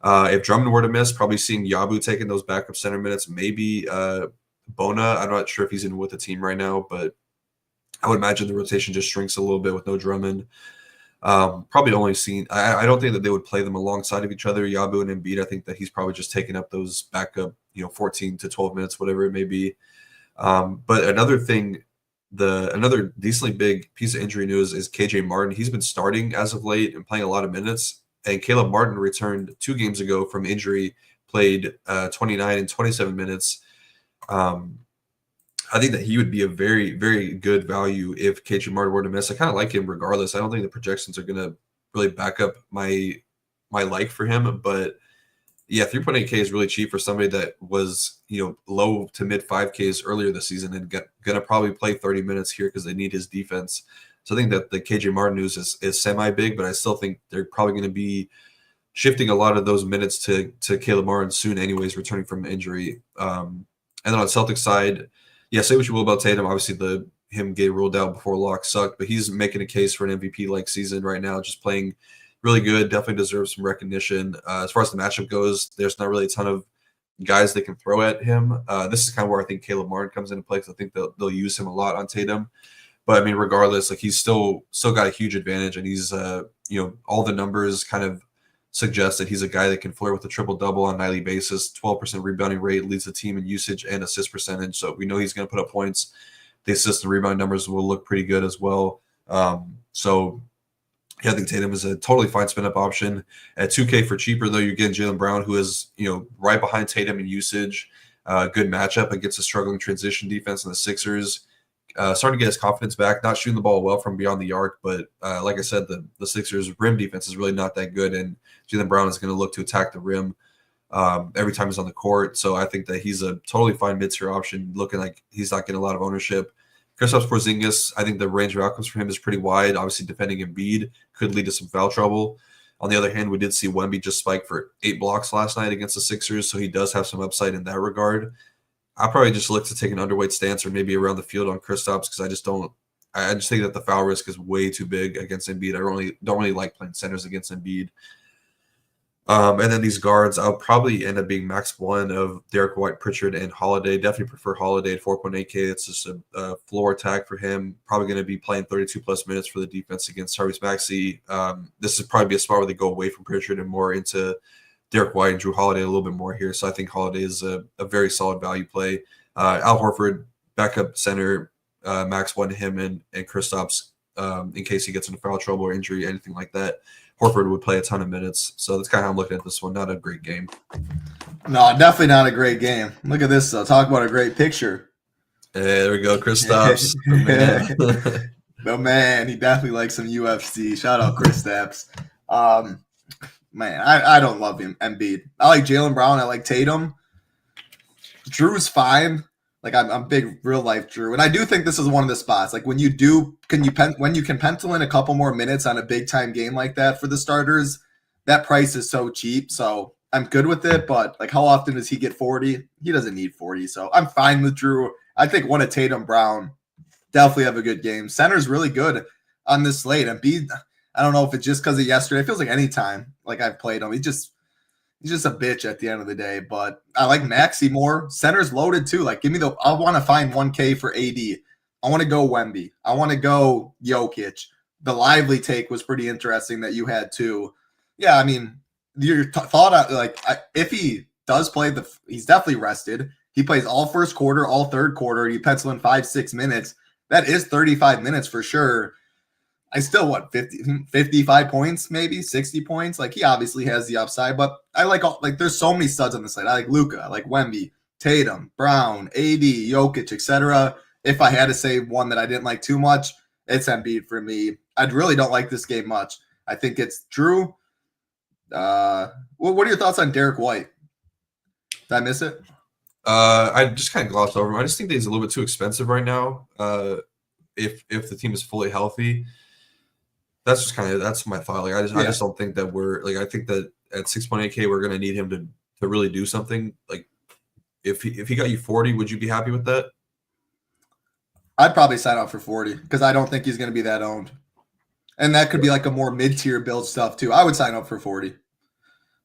If Drummond were to miss, probably seeing Yabu taking those backup center minutes, maybe Bona. I'm not sure if he's in with the team right now, but I would imagine the rotation just shrinks a little bit with no Drummond. Probably only seen. I don't think that they would play them alongside of each other, Yabu and Embiid. I think that he's probably just taking up those backup, 14 to 12 minutes, whatever it may be. But another thing, another decently big piece of injury news is KJ Martin. He's been starting as of late and playing a lot of minutes. And Caleb Martin returned 2 games ago from injury, played 29 and 27 minutes. I think that he would be a very, very good value if KJ Martin were to miss. I kind of like him regardless. I don't think the projections are going to really back up my like for him. But, yeah, 3.8K is really cheap for somebody that was, low to mid 5Ks earlier this season and going to probably play 30 minutes here because they need his defense. So I think that the KJ Martin news is semi-big, but I still think they're probably going to be shifting a lot of those minutes to Caleb Martin soon anyways, returning from injury. And then on the Celtics side, yeah, say what you will about Tatum. Obviously, him getting ruled out before lock sucked, but he's making a case for an MVP-like season right now, just playing really good, definitely deserves some recognition. As far as the matchup goes, there's not really a ton of guys they can throw at him. This is kind of where I think Caleb Martin comes into play because I think they'll use him a lot on Tatum. But, I mean, regardless, like he's still got a huge advantage, and he's, all the numbers kind of suggest that he's a guy that can flirt with a triple-double on a nightly basis. 12% rebounding rate, leads the team in usage and assist percentage. So we know he's going to put up points. The assist and rebound numbers will look pretty good as well. So, yeah, I think Tatum is a totally fine spin-up option. At 2K for cheaper, though, you're getting Jaylen Brown, who is, right behind Tatum in usage. Good matchup against a struggling transition defense in the Sixers. Starting to get his confidence back, not shooting the ball well from beyond the arc, but like I said, the Sixers' rim defense is really not that good, and Jaylen Brown is going to look to attack the rim every time he's on the court. So I think that he's a totally fine mid-tier option, looking like he's not getting a lot of ownership. Kristaps Porzingis, I think the range of outcomes for him is pretty wide. Obviously, defending Embiid could lead to some foul trouble. On the other hand, we did see Wemby just spike for 8 blocks last night against the Sixers, so he does have some upside in that regard. I'll probably just look to take an underweight stance or maybe around the field on Kristaps because I just think that the foul risk is way too big against Embiid. I don't really like playing centers against Embiid. And then these guards, I'll probably end up being max 1 of Derek White, Pritchard, and Holiday. Definitely prefer Holiday at 4.8K. It's just a floor attack for him. Probably going to be playing 32-plus minutes for the defense against Tyrese Maxey. This is probably a spot where they go away from Pritchard and more into Derek White and Drew Holiday a little bit more here. So I think Holiday is a very solid value play. Al Horford, backup center, max 1 to him and Kristaps in case he gets into foul trouble or injury, anything like that. Horford would play a ton of minutes. So that's kind of how I'm looking at this one. Not a great game. No, definitely not a great game. Look at this, though. Talk about a great picture. Hey, there we go, Kristaps. The man, he definitely likes some UFC. Shout out Kristaps. Man, I don't love him, Embiid. I like Jaylen Brown. I like Tatum. Drew's fine. Like I'm big real life Drew, and I do think this is one of the spots. Like when you can pencil in a couple more minutes on a big time game like that for the starters, that price is so cheap. So I'm good with it. But like, how often does he get 40? He doesn't need 40. So I'm fine with Drew. I think one of Tatum Brown definitely have a good game. Center's really good on this slate. Embiid, I don't know if it's just because of yesterday. It feels like any time like I've played him, he's just a bitch at the end of the day. But I like Maxey more. Center's loaded too. Like, I want to find 1K for AD. I want to go Wemby. I want to go Jokic. The lively take was pretty interesting that you had too. Yeah, I mean, your thought if he does play he's definitely rested. He plays all first quarter, all third quarter. You pencil in 5-6 minutes. That is 35 minutes for sure. I still 55 points, maybe 60 points. Like he obviously has the upside, but I there's so many studs on the slate. I like Luka, I like Wemby, Tatum, Brown, AD, Jokic, etc. If I had to say one that I didn't like too much, it's Embiid for me. I really don't like this game much. I think it's Drew. What are your thoughts on Derek White? Did I miss it? I just kind of glossed over him. I just think that he's a little bit too expensive right now. If the team is fully healthy, that's my thought. Like I just don't think that I think that at 6.8K we're gonna need him to really do something. Like if he got you 40, would you be happy with that? I'd probably sign up for 40 because I don't think he's gonna be that owned. And that could be like a more mid-tier build stuff too. I would sign up for 40.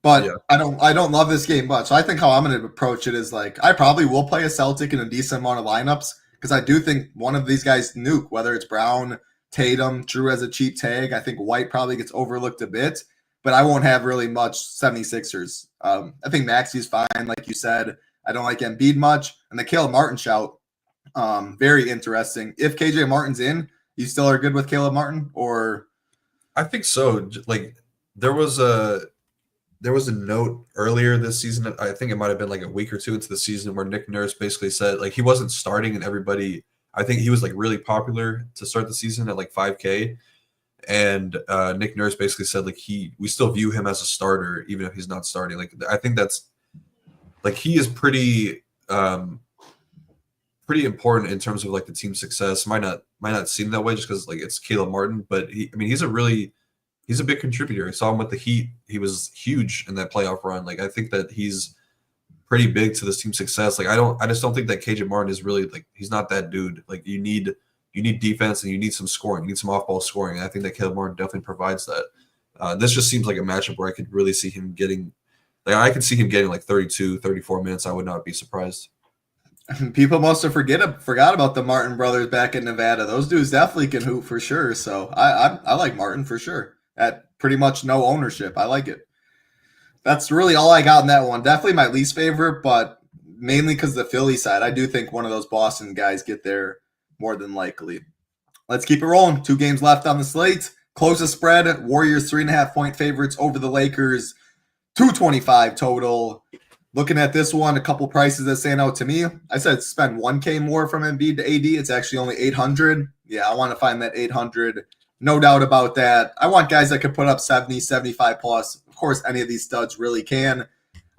But yeah. I don't love this game much. So I think how I'm going to approach it is like I probably will play a Celtic in a decent amount of lineups because I do think one of these guys nuke, whether it's Brown, Tatum, Drew as a cheap tag. I think White probably gets overlooked a bit, but I won't have really much 76ers. I think Maxi's fine, like you said. I don't like Embiid much. And the Caleb Martin shout, very interesting. If KJ Martin's in, you still are good with Caleb Martin? Or I think so. Like there was a note earlier this season. I think it might have been like a week or two into the season where Nick Nurse basically said like he wasn't starting and everybody. I think he was like really popular to start the season at like 5K, and Nick Nurse basically said like we still view him as a starter even if he's not starting. Like I think that's like he is pretty important in terms of like the team's success. Might not seem that way just because like it's Caleb Martin, but he's a big contributor. I saw him with the Heat. He was huge in that playoff run. Like I think that he's pretty big to this team's success. Like I just don't think that KJ Martin is really like he's not that dude. Like you need defense and you need some scoring. You need some off-ball scoring. And I think that Caleb Martin definitely provides that. This just seems like a matchup where I could really see him getting like 32, 34 minutes. I would not be surprised. People must have forgot about the Martin brothers back in Nevada. Those dudes definitely can hoop for sure. So I like Martin for sure at pretty much no ownership. I like it. That's really all I got in that one. Definitely my least favorite, but mainly because the Philly side. I do think one of those Boston guys get there more than likely. Let's keep it rolling. 2 games left on the slate. Closest spread. Warriors 3.5-point favorites over the Lakers. 225 total. Looking at this one, a couple prices that stand out to me. I said spend 1K more from Embiid to AD. It's actually only 800. Yeah, I want to find that 800. No doubt about that. I want guys that can put up 70, 75 plus. Of course, any of these studs really can.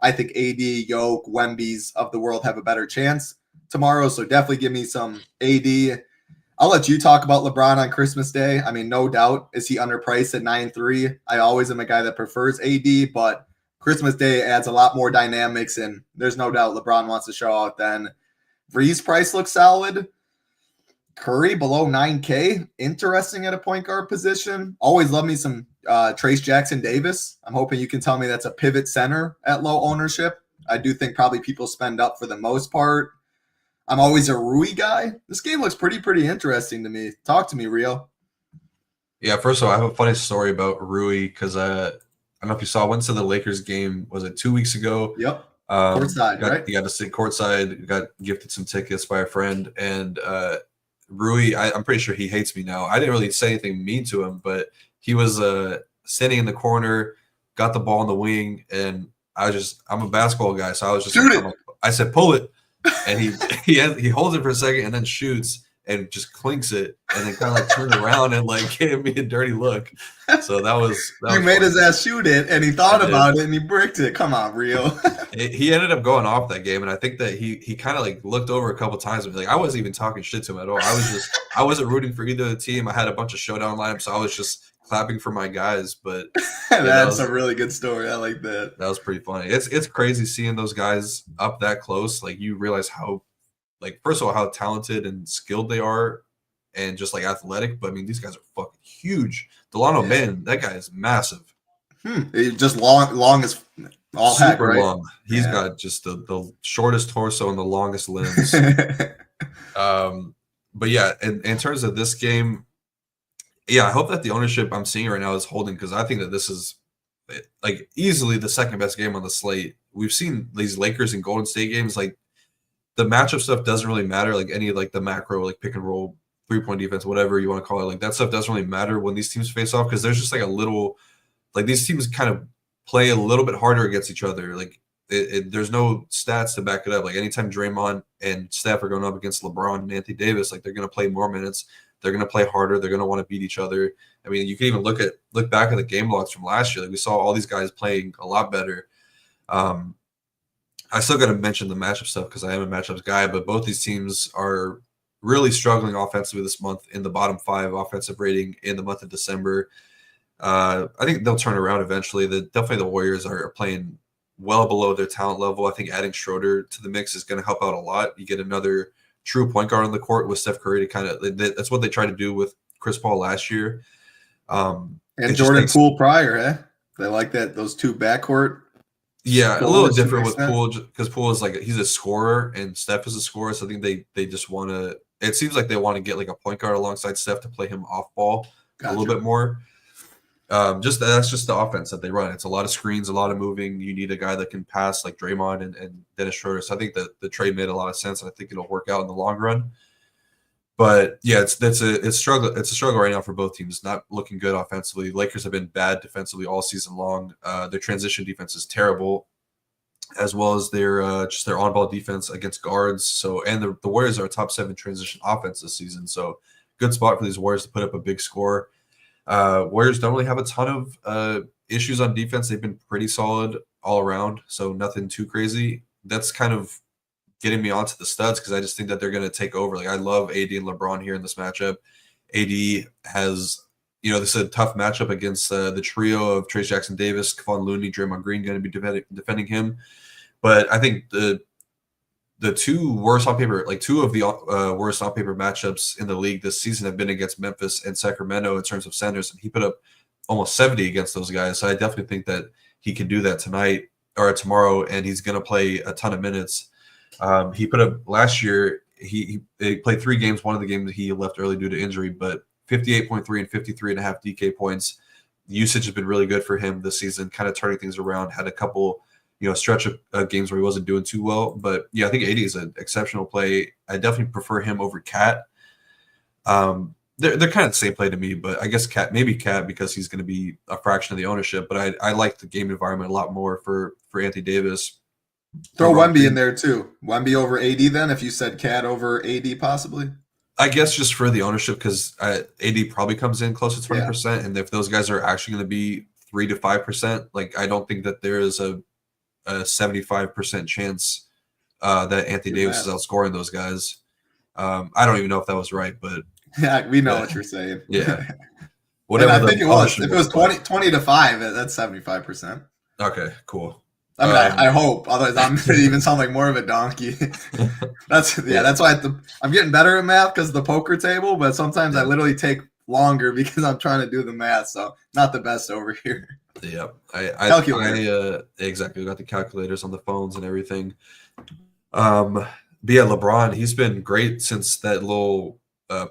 I think AD, Yoke, Wemby's of the world have a better chance tomorrow. So definitely give me some AD. I'll let you talk about LeBron on Christmas Day. I mean, no doubt. Is he underpriced at 9.3? I always am a guy that prefers AD, but Christmas Day adds a lot more dynamics, and there's no doubt LeBron wants to show out then. Vree's price looks solid. Curry below 9K. Interesting at a point guard position. Always love me some Trace Jackson Davis. I'm hoping you can tell me that's a pivot center at low ownership. I do think probably people spend up for the most part. I'm always a Rui guy. This game looks pretty interesting to me. Talk to me, Rio. Yeah, first of all, I have a funny story about Rui because I don't know if you saw. I went to the Lakers game. Was it 2 weeks ago? Yep. Courtside, right? You got to sit courtside. Got gifted some tickets by a friend, and Rui. I'm pretty sure he hates me now. I didn't really say anything mean to him, but he was standing in the corner, got the ball in the wing, and I'm a basketball guy, so I was just shoot it. I said pull it, and he holds it for a second and then shoots. And just clinks it, and then kind of like turned around and like gave me a dirty look. So that was you made his ass shoot it, and he thought about it, and he bricked it. Come on, Rio. He ended up going off that game, and I think that he kind of like looked over a couple times and like I wasn't even talking shit to him at all. I wasn't rooting for either of the team. I had a bunch of showdown lineups, so I was just clapping for my guys. But that's a really good story. I like that. That was pretty funny. It's crazy seeing those guys up that close. Like you realize how. Like, first of all, how talented and skilled they are and just, like, athletic. But, I mean, these guys are fucking huge. Delano, man, that guy is massive. He's just long as all heck, super right? long. He's got just the shortest torso and the longest limbs. but yeah, in terms of this game, yeah, I hope that the ownership I'm seeing right now is holding, because I think that this is like easily the second best game on the slate. We've seen these Lakers and Golden State games, like the matchup stuff doesn't really matter. Like any like the macro, like pick and roll, 3-point defense, whatever you want to call it, like that stuff doesn't really matter when these teams face off, because there's just like a little, like these teams kind of play a little bit harder against each other. Like there's no stats to back it up. Like anytime Draymond and Steph are going up against LeBron and Anthony Davis, like they're going to play more minutes. They're going to play harder. They're going to want to beat each other. I mean, you can even look back at the game logs from last year. Like we saw all these guys playing a lot better. I still got to mention the matchup stuff because I am a matchups guy, but both these teams are really struggling offensively this month, in the bottom 5 offensive rating in the month of December. I think they'll turn around eventually. Definitely the Warriors are playing well below their talent level. I think adding Schroeder to the mix is going to help out a lot. You get another true point guard on the court with Steph Curry to kind of, that's what they tried to do with Chris Paul last year. And Jordan Poole prior, eh? They like that, those two backcourt. Yeah, a little different with Poole, because Poole is like, he's a scorer and Steph is a scorer. So I think they just want to, it seems like they want to get like a point guard alongside Steph to play him off ball a little bit more. That's just the offense that they run. It's a lot of screens, a lot of moving. You need a guy that can pass like Draymond and Dennis Schroeder. So I think that the trade made a lot of sense, and I think it'll work out in the long run. But yeah, it's a struggle. It's a struggle right now for both teams. Not looking good offensively. Lakers have been bad defensively all season long. Their transition defense is terrible, as well as their on-ball defense against guards. So, and the Warriors are a top 7 transition offense this season. So, good spot for these Warriors to put up a big score. Warriors don't really have a ton of issues on defense. They've been pretty solid all around, so nothing too crazy. That's kind of getting me onto the studs, because I just think that they're going to take over. Like I love AD and LeBron here in this matchup. AD has, this is a tough matchup against the trio of Trayce Jackson-Davis, Kevon Looney, Draymond Green going to be defending him. But I think the two worst on paper, like two of the worst on paper matchups in the league this season have been against Memphis and Sacramento in terms of centers, and he put up almost 70 against those guys. So I definitely think that he can do that tonight or tomorrow, and he's going to play a ton of minutes. He put up last year, he played 3 games. One of the games he left early due to injury, but 58.3 and 53.5 DK points. The usage has been really good for him this season, kind of turning things around. Had a couple stretch of games where he wasn't doing too well. But yeah, I think AD is an exceptional play. I definitely prefer him over Cat. They're kind of the same play to me, but I guess Cat because he's going to be a fraction of the ownership. But I like the game environment a lot more for Anthony Davis. Throw Wemby in there too. Wemby over AD then, if you said Cat over AD possibly? I guess just for the ownership, because AD probably comes in close to 20%. Yeah. And if those guys are actually going to be 3 to 5%, like I don't think that there is a 75% chance that Anthony Davis is outscoring those guys. I don't even know if that was right, but yeah, we know what you're saying. Yeah, whatever. I think it was. If it was 20 to 5, that's 75%. Okay, cool. I mean, I hope. Otherwise, I'm going to even sound like more of a donkey. That's why I'm getting better at math because of the poker table. But sometimes I literally take longer because I'm trying to do the math. So not the best over here. Yeah, exactly. We got the calculators on the phones and everything. But yeah, LeBron, he's been great since that little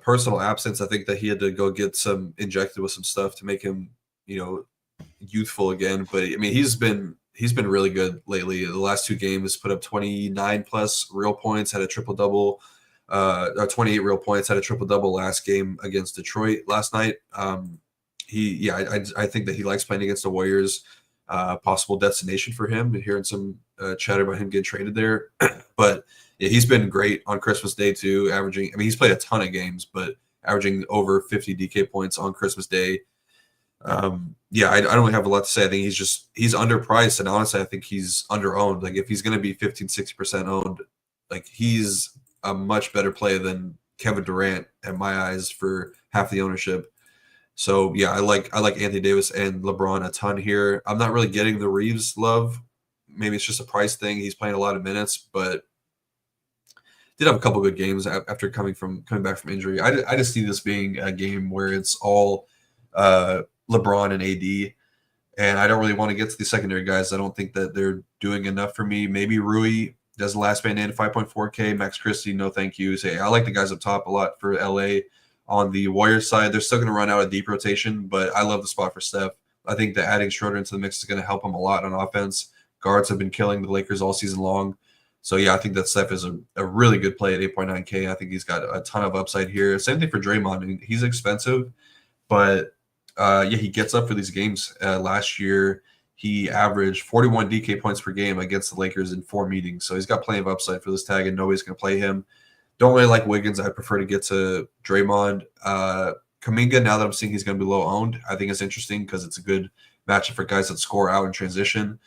personal absence. I think that he had to go get some injected with some stuff to make him, youthful again. But I mean, he's been really good lately. The last 2 games put up 29 plus real points, had a triple double. 28 real points, had a triple double last game against Detroit last night. I think that he likes playing against the Warriors. Possible destination for him. Hearing some chatter about him getting traded there, but yeah, he's been great on Christmas Day too. Averaging, I mean, he's played a ton of games, but averaging over 50 DK points on Christmas Day. I don't really have a lot to say. I think he's underpriced, and honestly, I think he's underowned. Like if he's going to be 15-60% owned, like he's a much better play than Kevin Durant in my eyes for half the ownership. So yeah, I like Anthony Davis and LeBron a ton here. I'm not really getting the Reeves love. Maybe it's just a price thing. He's playing a lot of minutes, but did have a couple good games after coming back from injury. I just see this being a game where it's all LeBron and AD, and I don't really want to get to the secondary guys. I don't think that they're doing enough for me. Maybe Rui Does the last man in 5.4K. Max Christie, no thank you. Say I like the guys up top a lot for LA. On the Warriors side, they're still going to run out of deep rotation, but I love the spot for Steph. I think that adding Schroeder into the mix is going to help him a lot on offense. Guards have been killing the Lakers all season long. So, yeah, I think that Steph is a really good play at 8.9K. I think he's got a ton of upside here. Same thing for Draymond. I mean, he's expensive, but, he gets up for these games. Last year, he averaged 41 DK points per game against the Lakers in 4 meetings. So he's got plenty of upside for this tag, and nobody's going to play him. Don't really like Wiggins. I prefer to get to Draymond. Kuminga, now that I'm seeing he's going to be low owned, I think it's interesting because it's a good matchup for guys that score out in transition.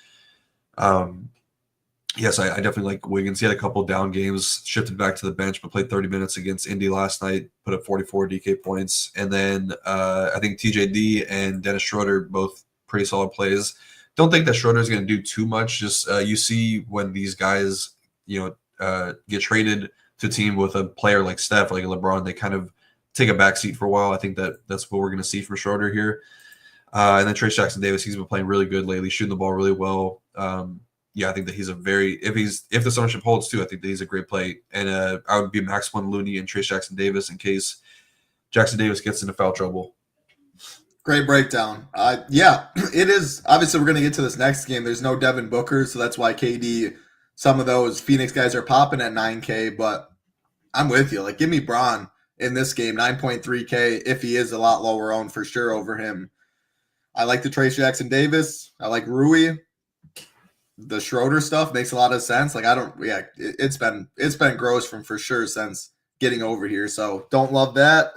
Yes, I definitely like Wiggins. He had a couple down games, shifted back to the bench, but played 30 minutes against Indy last night, put up 44 DK points. And then I think TJD and Dennis Schroeder, both pretty solid plays. Don't think that Schroeder is going to do too much. Just you see when these guys, get traded to a team with a player like Steph, like LeBron, they kind of take a backseat for a while. I think that's what we're going to see from Schroeder here. And then Trayce Jackson-Davis, he's been playing really good lately, shooting the ball really well. I think that he's if this ownership holds too, I think that he's a great play. And I would be Max One Looney and Trayce Jackson-Davis in case Jackson-Davis gets into foul trouble. Great breakdown. It is. Obviously, we're going to get to this next game. There's no Devin Booker, so that's why KD, some of those Phoenix guys are popping at 9K, but I'm with you. Like, give me Bron in this game, 9.3K, if he is a lot lower owned for sure over him. I like the Trayce Jackson-Davis. I like Rui. The Schroeder stuff makes a lot of sense. Like, it's been gross from for sure since getting over here, so don't love that.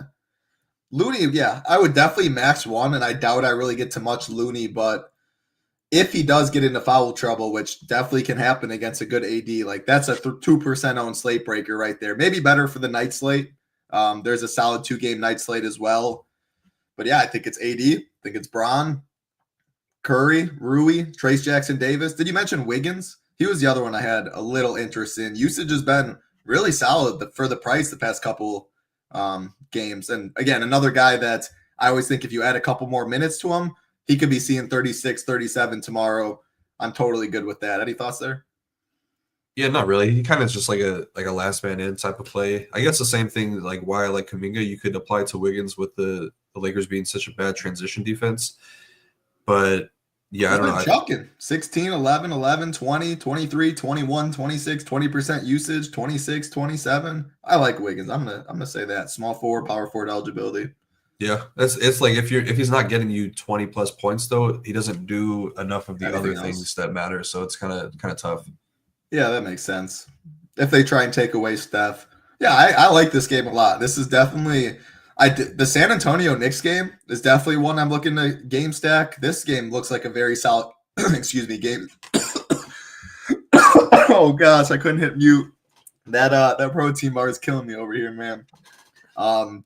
Looney, I would definitely max one, and I doubt I really get to much Looney, but if he does get into foul trouble, which definitely can happen against a good AD, like that's a 2% owned slate breaker right there. Maybe better for the night slate. There's a solid 2-game night slate as well. But I think it's AD. I think it's Bron, Curry, Rui, Trayce Jackson-Davis. Did you mention Wiggins? He was the other one I had a little interest in. Usage has been really solid for the price the past couple games. And again, another guy that I always think if you add a couple more minutes to him, he could be seeing 36, 37 tomorrow. I'm totally good with that. Any thoughts there? Yeah, not really. He kind of is just like a last man in type of play. I guess the same thing, like why I like Kuminga, you could apply to Wiggins with the Lakers being such a bad transition defense. But I don't know. Chucking 16, 11, 11, 20, 23, 21, 26, 20% usage, 26, 27. I like Wiggins. I'm gonna say that. Small forward, power forward eligibility. Yeah, it's like if he's not getting you 20 plus points though, he doesn't do enough of the other things that matter. So it's kind of tough. Yeah, that makes sense. If they try and take away Steph, I like this game a lot. This is definitely the San Antonio Knicks game is definitely one I'm looking to game stack. This game looks like a very solid game. Oh gosh, I couldn't hit mute. That protein bar is killing me over here, man.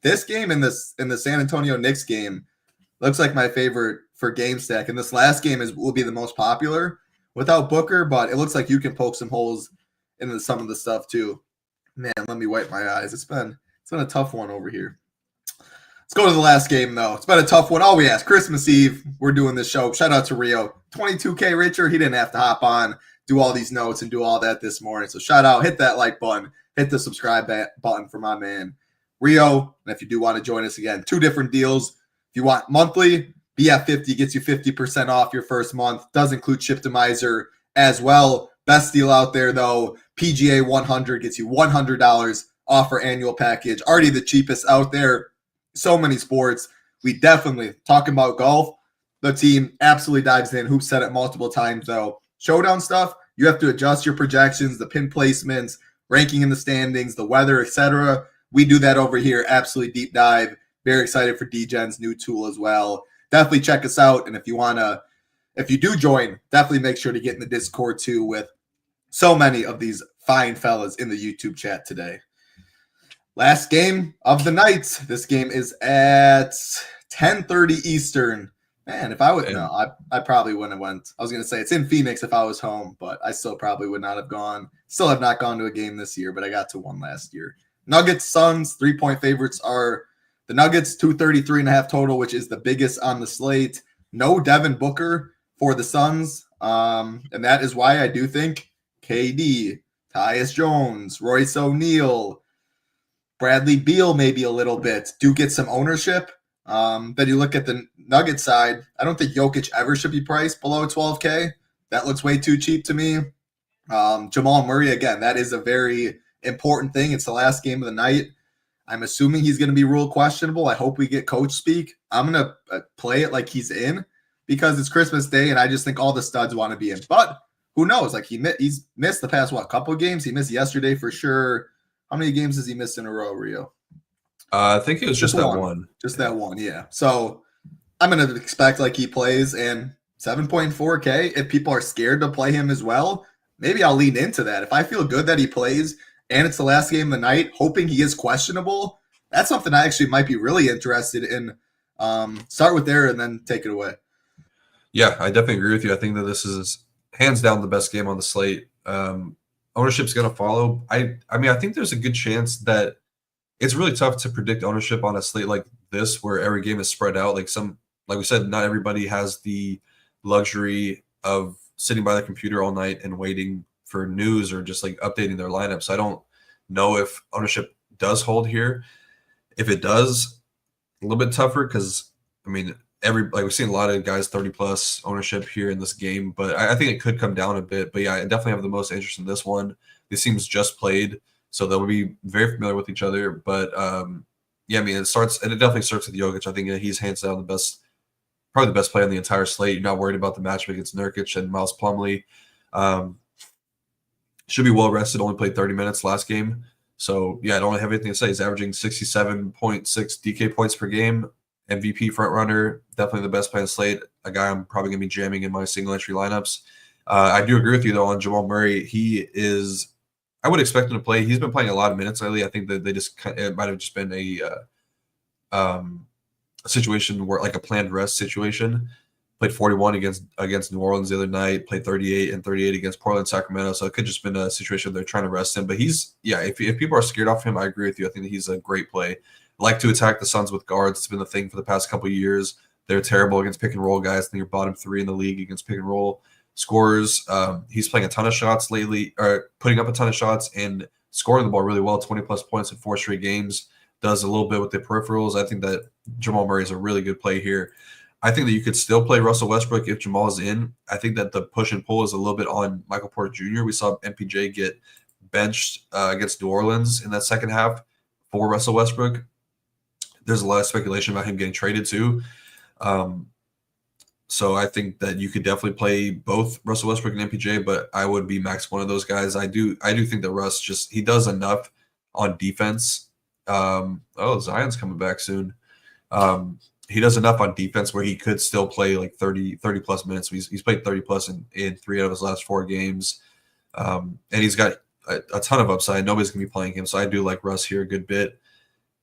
This game in the San Antonio Knicks game looks like my favorite for game stack, and this last game will be the most popular without Booker, but it looks like you can poke some holes into some of the stuff too. Man, let me wipe my eyes. It's been a tough one over here. Let's go to the last game though. It's been a tough one. All we ask, Christmas Eve, we're doing this show. Shout out to Rio, 22K richer. He didn't have to hop on, do all these notes, and do all that this morning. So shout out, hit that like button, hit the subscribe button for my man Rio. And if you do want to join us again, 2 different deals. If you want monthly, BF50 gets you 50% off your first month. Does include Shiptimizer as well. Best deal out there though, PGA 100 gets you $100 off our annual package. Already the cheapest out there. So many sports. We definitely, talking about golf, the team absolutely dives in. Hoop said it multiple times though. Showdown stuff, you have to adjust your projections, the pin placements, ranking in the standings, the weather, etc. We do that over here. Absolutely deep dive. Very excited for DGen's new tool as well. Definitely check us out. And if you do join, definitely make sure to get in the Discord too with so many of these fine fellas in the YouTube chat today. Last game of the night. This game is at 10:30 Eastern. Man, if I would I probably wouldn't have went. I was gonna say it's in Phoenix if I was home, but I still probably would not have gone. Still have not gone to a game this year, but I got to one last year. Nuggets, Suns, 3-point favorites are the Nuggets, 233.5 total, which is the biggest on the slate. No Devin Booker for the Suns. And that is why I do think KD Tyus Jones, Royce O'Neal, Bradley Beal maybe a little bit do get some ownership. Then you look at the Nugget side. I don't think Jokic ever should be priced below 12K. That looks way too cheap to me. Jamal Murray, again, that is a very important thing. It's the last game of the night. I'm assuming he's going to be ruled questionable. I hope we get coach speak. I'm going to play it like he's in because it's Christmas Day, and I just think all the studs want to be in. But who knows? Like he's missed the past, couple of games? He missed yesterday for sure. How many games has he missed in a row, Rio? I think it was just that one. Just that one, yeah. So I'm going to expect like he plays, and 7.4K, if people are scared to play him as well, maybe I'll lean into that. If I feel good that he plays and it's the last game of the night, hoping he is questionable, that's something I actually might be really interested in. Start with there and then take it away. Yeah, I definitely agree with you. I think that this is hands down the best game on the slate. Ownership's going to follow. I mean, I think there's a good chance that it's really tough to predict ownership on a slate like this where every game is spread out. Like we said, not everybody has the luxury of sitting by the computer all night and waiting for news or just like updating their lineups. I don't know if ownership does hold here. If it does, a little bit tougher because, I mean, we've seen a lot of guys 30 plus ownership here in this game, but I think it could come down a bit. But yeah, I definitely have the most interest in this one. These teams just played, so they'll be very familiar with each other. But yeah, I mean, it definitely starts with Jokic. I think he's hands down probably the best player on the entire slate. You're not worried about the matchup against Nurkic and Miles Plumlee. Should be well rested. Only played 30 minutes last game. So yeah, I don't have anything to say. He's averaging 67.6 DK points per game. MVP front runner, definitely the best play on the slate. A guy I'm probably going to be jamming in my single entry lineups. I do agree with you though on Jamal Murray. I would expect him to play. He's been playing a lot of minutes lately. I think that it might have just been a situation where like a planned rest situation. Played 41 against New Orleans the other night. Played 38 and 38 against Portland, Sacramento. So it could just been a situation where they're trying to rest him. But if people are scared off him, I agree with you. I think that he's a great play. Like to attack the Suns with guards. It's been the thing for the past couple of years. They're terrible against pick and roll guys. I think they're bottom 3 in the league against pick and roll scorers. He's playing a ton of shots lately, or putting up a ton of shots and scoring the ball really well. 20 plus points in 4 straight games. Does a little bit with the peripherals. I think that Jamal Murray is a really good play here. I think that you could still play Russell Westbrook if Jamal is in. I think that the push and pull is a little bit on Michael Porter Jr. We saw MPJ get benched against New Orleans in that second half for Russell Westbrook. There's a lot of speculation about him getting traded too. So I think that you could definitely play both Russell Westbrook and MPJ, but I would be max one of those guys. I do think that Russ he does enough on defense. Zion's coming back soon. He does enough on defense where he could still play like 30 plus minutes. He's played 30 plus in 3 out of his last 4 games. And he's got a ton of upside. Nobody's going to be playing him. So I do like Russ here a good bit.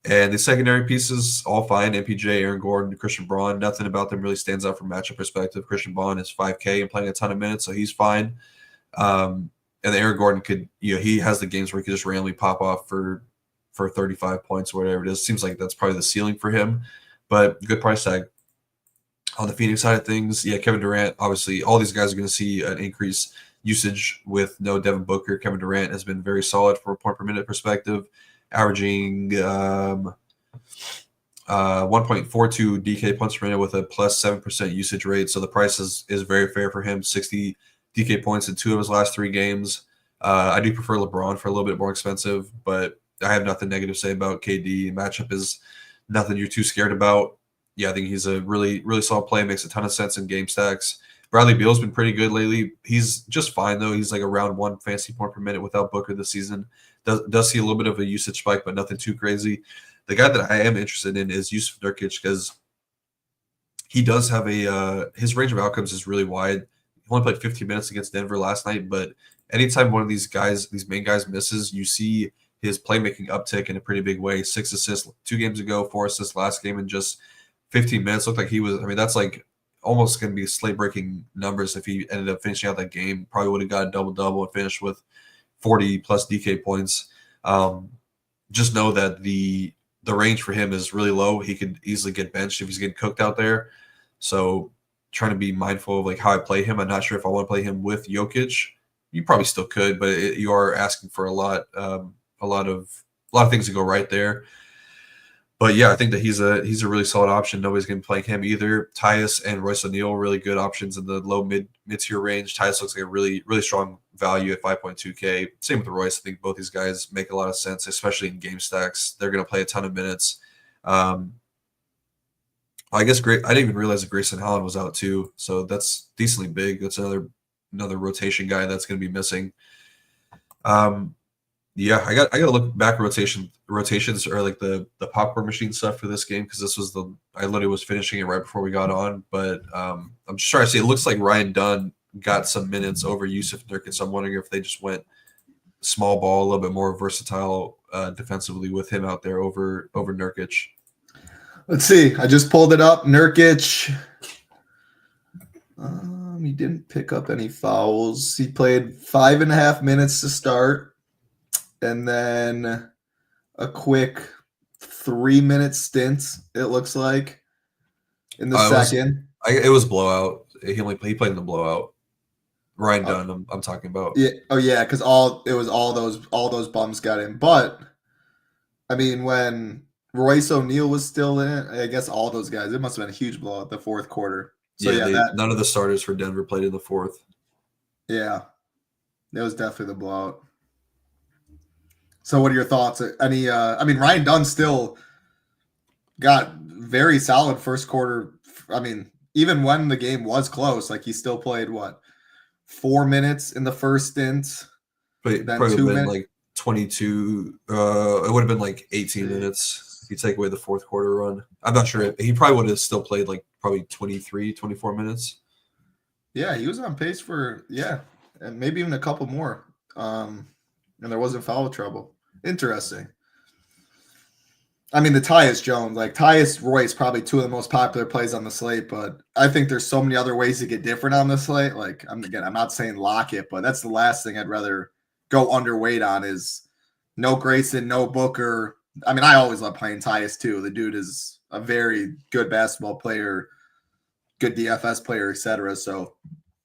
And the secondary pieces, all fine. MPJ, Aaron Gordon, Christian Braun. Nothing about them really stands out from matchup perspective. Christian Braun is 5K and playing a ton of minutes, so he's fine. And Aaron Gordon he has the games where he could just randomly pop off for 35 points or whatever it is. Seems like that's probably the ceiling for him. But good price tag. On the Phoenix side of things, yeah, Kevin Durant, obviously all these guys are going to see an increased usage with no Devin Booker. Kevin Durant has been very solid from a point per minute perspective, averaging 1.42 DK points per minute with a plus 7% usage rate. So the price is very fair for him. 60 DK points in 2 of his last 3 games. I do prefer LeBron for a little bit more expensive, but I have nothing negative to say about KD. Matchup is nothing you're too scared about. Yeah, I think he's a really, really solid play. Makes a ton of sense in game stacks. Bradley Beal's been pretty good lately. He's just fine, though. He's like around 1 fantasy point per minute without Booker this season. Does see a little bit of a usage spike, but nothing too crazy. The guy that I am interested in is Yusuf Nurkic because he does have his range of outcomes is really wide. He only played 15 minutes against Denver last night, but anytime one of these main guys misses, you see his playmaking uptick in a pretty big way. 6 assists 2 games ago, 4 assists last game in just 15 minutes. Looked like he was, that's like almost going to be slate-breaking numbers if he ended up finishing out that game. Probably would have got a double-double and finished with 40-plus DK points. Just know that the range for him is really low. He could easily get benched if he's getting cooked out there. So trying to be mindful of like how I play him. I'm not sure if I want to play him with Jokic you probably still could, but you are asking for a lot of things to go right there. But yeah, I think that he's a really solid option. Nobody's going to be playing him either. Tyus and Royce O'Neal, really good options in the low mid tier range. Tyus looks like a really strong value at 5.2K. Same with Royce. I think both these guys make a lot of sense, especially in game stacks. They're going to play a ton of minutes. I guess I didn't even realize that Grayson Allen was out too, so that's decently big. That's another rotation guy that's going to be missing. Yeah, I got to look back rotations or like the popcorn machine stuff for this game, because this was I literally was finishing it right before we got on. But I'm just trying to see. It looks like Ryan Dunn got some minutes over Yusuf Nurkic. So I'm wondering if they just went small ball, a little bit more versatile defensively with him out there over Nurkic. Let's see. I just pulled it up. Nurkic. He didn't pick up any fouls. He played 5.5 minutes to start. And then a quick 3-minute stint, it looks like, in the second. It was blowout. He played in the blowout. Ryan Dunn, I'm talking about. Yeah. Oh yeah, because all those bums got in. But I mean, when Royce O'Neal was still in it, I guess all those guys, it must have been a huge blowout the fourth quarter. So none of the starters for Denver played in the fourth. Yeah, it was definitely the blowout. So what are your thoughts? Ryan Dunn still got very solid first quarter. I mean, even when the game was close, like he still played 4 minutes in the first stint. But then probably 2 been minutes. like 22. It would have been like 18 minutes. You take away the fourth quarter run. I'm not sure. He probably would have still played like probably 23, 24 minutes. Yeah, he was on pace for, and maybe even a couple more. And there wasn't foul trouble. Interesting. I mean, the Tyus Jones, like Tyus Royce, probably two of the most popular plays on the slate, but I think there's so many other ways to get different on the slate. Like, I'm not saying lock it, but that's the last thing I'd rather go underweight on is no Grayson, no Booker. I mean, I always love playing Tyus too. The dude is a very good basketball player, good DFS player, etc. So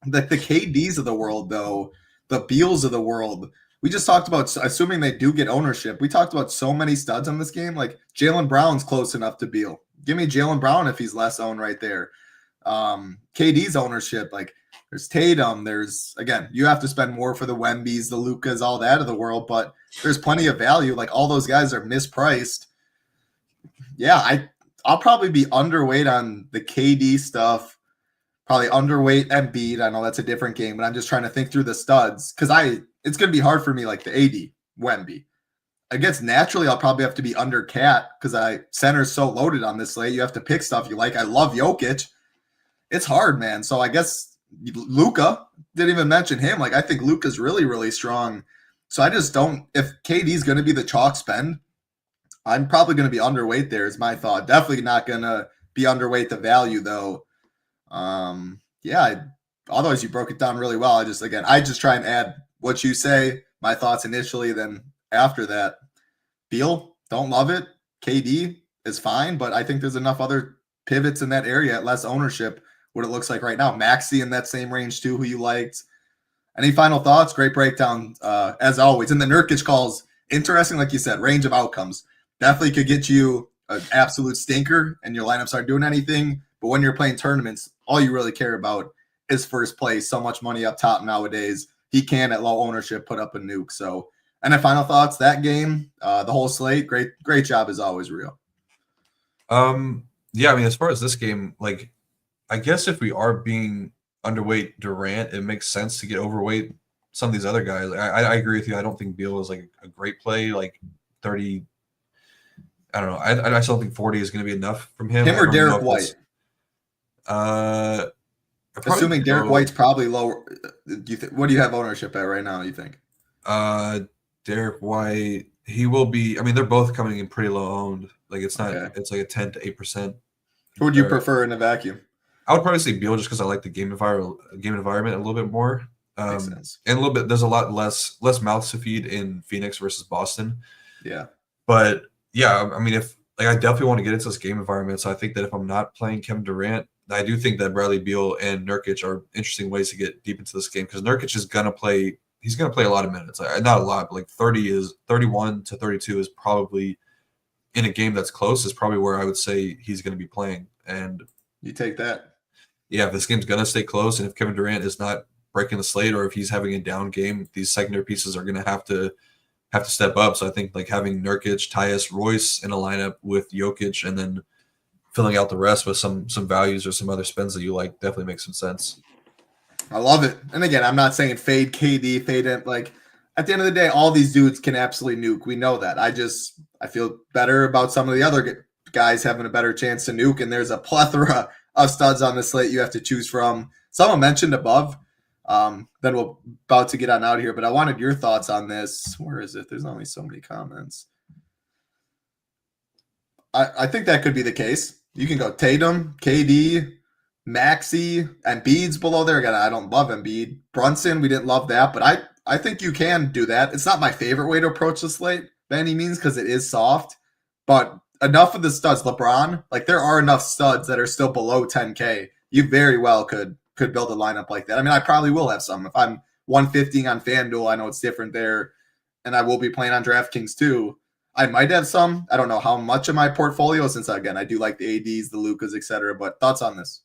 the KDs of the world, though, the Beals of the world, we just talked about, assuming they do get ownership, we talked about so many studs on this game. Like Jaylen Brown's close enough to Beal. Give me Jaylen Brown if he's less owned right there. KD's ownership, like there's Tatum. There's, again, you have to spend more for the Wembys, the Lukas, all that of the world, but there's plenty of value. Like all those guys are mispriced. Yeah, I'll probably be underweight on the KD stuff. Probably underweight Embiid. I know that's a different game, but I'm just trying to think through the studs because it's going to be hard for me, like the AD, Wemby. I guess naturally I'll probably have to be under Cat because center's so loaded on this slate. You have to pick stuff you like. I love Jokic. It's hard, man. So I guess Luka, didn't even mention him. Like I think Luka's really, really strong. So I just don't, if KD's going to be the chalk spend, I'm probably going to be underweight there is my thought. Definitely not going to be underweight the value though. Otherwise you broke it down really well. I just try and add what you say, my thoughts initially, then after that. Beal, don't love it. KD is fine, but I think there's enough other pivots in that area at less ownership, what it looks like right now. Maxey in that same range too, who you liked. Any final thoughts? Great breakdown, as always. And the Nurkic calls, interesting, like you said, range of outcomes. Definitely could get you an absolute stinker and your lineups aren't doing anything. But when you're playing tournaments, all you really care about is first place. So much money up top nowadays. He can, at low ownership, put up a nuke. So, and then final thoughts, that game, the whole slate, great job as always, Rio. Yeah, I mean, as far as this game, like, I guess if we are being underweight Durant, it makes sense to get overweight some of these other guys. I agree with you. I don't think Beal is like a great play, like 30. I don't know. I still think 40 is going to be enough from him. Him or Derek White? Assuming Derek White's probably lower. What do you have ownership at right now, you think? Derek White, he will be. I mean, they're both coming in pretty low owned. Like it's not. Okay. It's like a 10 to 8%. Who would you prefer in a vacuum? I would probably say Beal just because I like the game environment a little bit more. Makes sense. And a little bit. There's a lot less mouths to feed in Phoenix versus Boston. Yeah. But yeah, I mean, I definitely want to get into this game environment. So I think that if I'm not playing Kevin Durant, I do think that Bradley Beal and Nurkic are interesting ways to get deep into this game because Nurkic is gonna play. he's going to play a lot of minutes. Not a lot, but like 31 to 32 is probably in a game that's close is probably where I would say he's going to be playing. And you take that. Yeah, if this game's going to stay close and if Kevin Durant is not breaking the slate or if he's having a down game, these secondary pieces are going to have to step up. So I think like having Nurkic, Tyus, Royce in a lineup with Jokic and then filling out the rest with some values or some other spins that you like definitely makes some sense. I love it. And again, I'm not saying fade KD, fade him. Like at the end of the day, all these dudes can absolutely nuke. We know that. I feel better about some of the other guys having a better chance to nuke. And there's a plethora of studs on the slate you have to choose from. Someone mentioned above. Then we're about to get on out here, but I wanted your thoughts on this. Where is it? There's only so many comments. I think that could be the case. You can go Tatum, KD, Maxey, Embiid's below there. Again, I don't love Embiid. Brunson, we didn't love that, but I think you can do that. It's not my favorite way to approach the slate by any means because it is soft, but enough of the studs. LeBron, like there are enough studs that are still below 10K. You very well could build a lineup like that. I mean, I probably will have some. If I'm 150 on FanDuel, I know it's different there, and I will be playing on DraftKings too. I might have some. I don't know how much of my portfolio, since again, I do like the ADs, the Lucas, etc. But thoughts on this?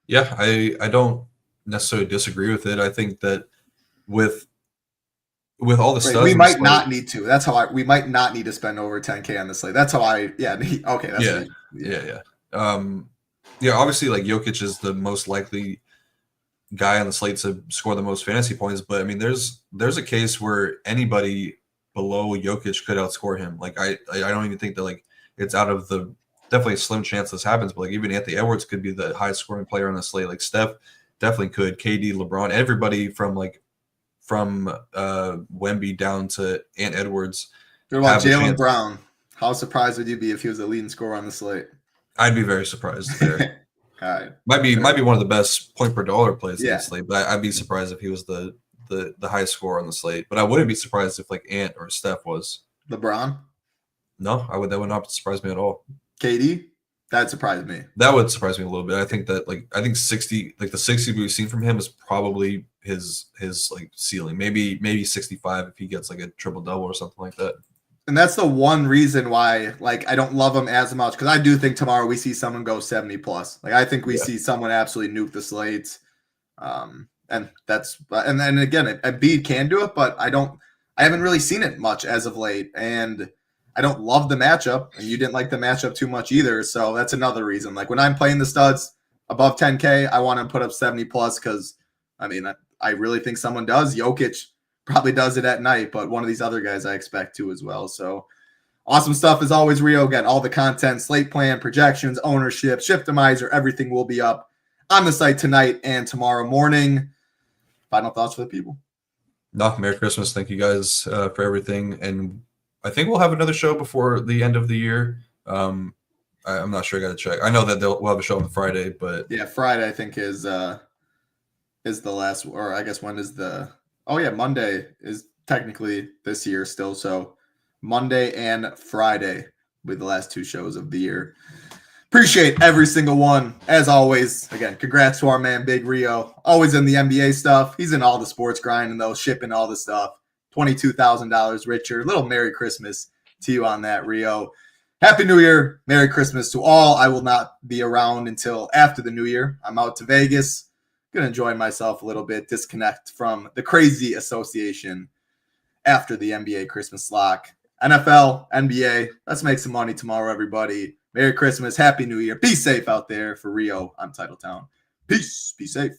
Yeah, I don't necessarily disagree with it. I think that with all the stuff, we might not need to. That's how we might not need to spend over 10K on the slate. That's how okay. That's yeah. Obviously, like Jokic is the most likely guy on the slate to score the most fantasy points, but I mean, there's a case where anybody below Jokic could outscore him. Like I don't even think that like it's out of the definitely a slim chance this happens, but like even Anthony Edwards could be the highest scoring player on the slate. Like Steph definitely could, KD, LeBron, everybody from Wemby down to Ant Edwards. What about Jaylen Brown? How surprised would you be if he was the leading scorer on the slate? I'd be very surprised there. All right. Might be one of the best point per dollar plays in the slate, but I'd be surprised if he was the highest scorer on the slate. But I wouldn't be surprised if like Ant or Steph was. LeBron? No, that would not surprise me at all. KD? That surprised me. That would surprise me a little bit. I think 60, like the 60 we've seen from him is probably his like ceiling. Maybe 65 if he gets like a triple double or something like that. And that's the one reason why like I don't love him as much, because I do think tomorrow we see someone go 70 plus. Like I think we see someone absolutely nuke the slates. And then again, Embiid can do it, but I haven't really seen it much as of late. And I don't love the matchup, and you didn't like the matchup too much either. So that's another reason. Like when I'm playing the studs above 10K, I want to put up 70 plus because, I mean, I really think someone does. Jokic probably does it at night, but one of these other guys I expect to as well. So awesome stuff as always, Rio. Again, all the content, slate plan, projections, ownership, Shiptimizer, everything will be up on the site tonight and tomorrow morning. Final thoughts for the people? No, Merry Christmas. Thank you guys for everything. And I think we'll have another show before the end of the year. I'm not sure. I got to check. I know that we'll have a show on Friday, but yeah, Friday I think is the last, or I guess when is the? Oh yeah, Monday is technically this year still. So Monday and Friday will be the last two shows of the year. Appreciate every single one. As always, again, congrats to our man, Big Rio. Always in the NBA stuff. He's in all the sports grinding, though, shipping all the stuff. $22,000 richer. Little Merry Christmas to you on that, Rio. Happy New Year. Merry Christmas to all. I will not be around until after the New Year. I'm out to Vegas. Going to enjoy myself a little bit, disconnect from the crazy association after the NBA Christmas lock. NFL, NBA, let's make some money tomorrow, everybody. Merry Christmas. Happy New Year. Be safe out there. For Rio, I'm Titletown. Peace. Be safe.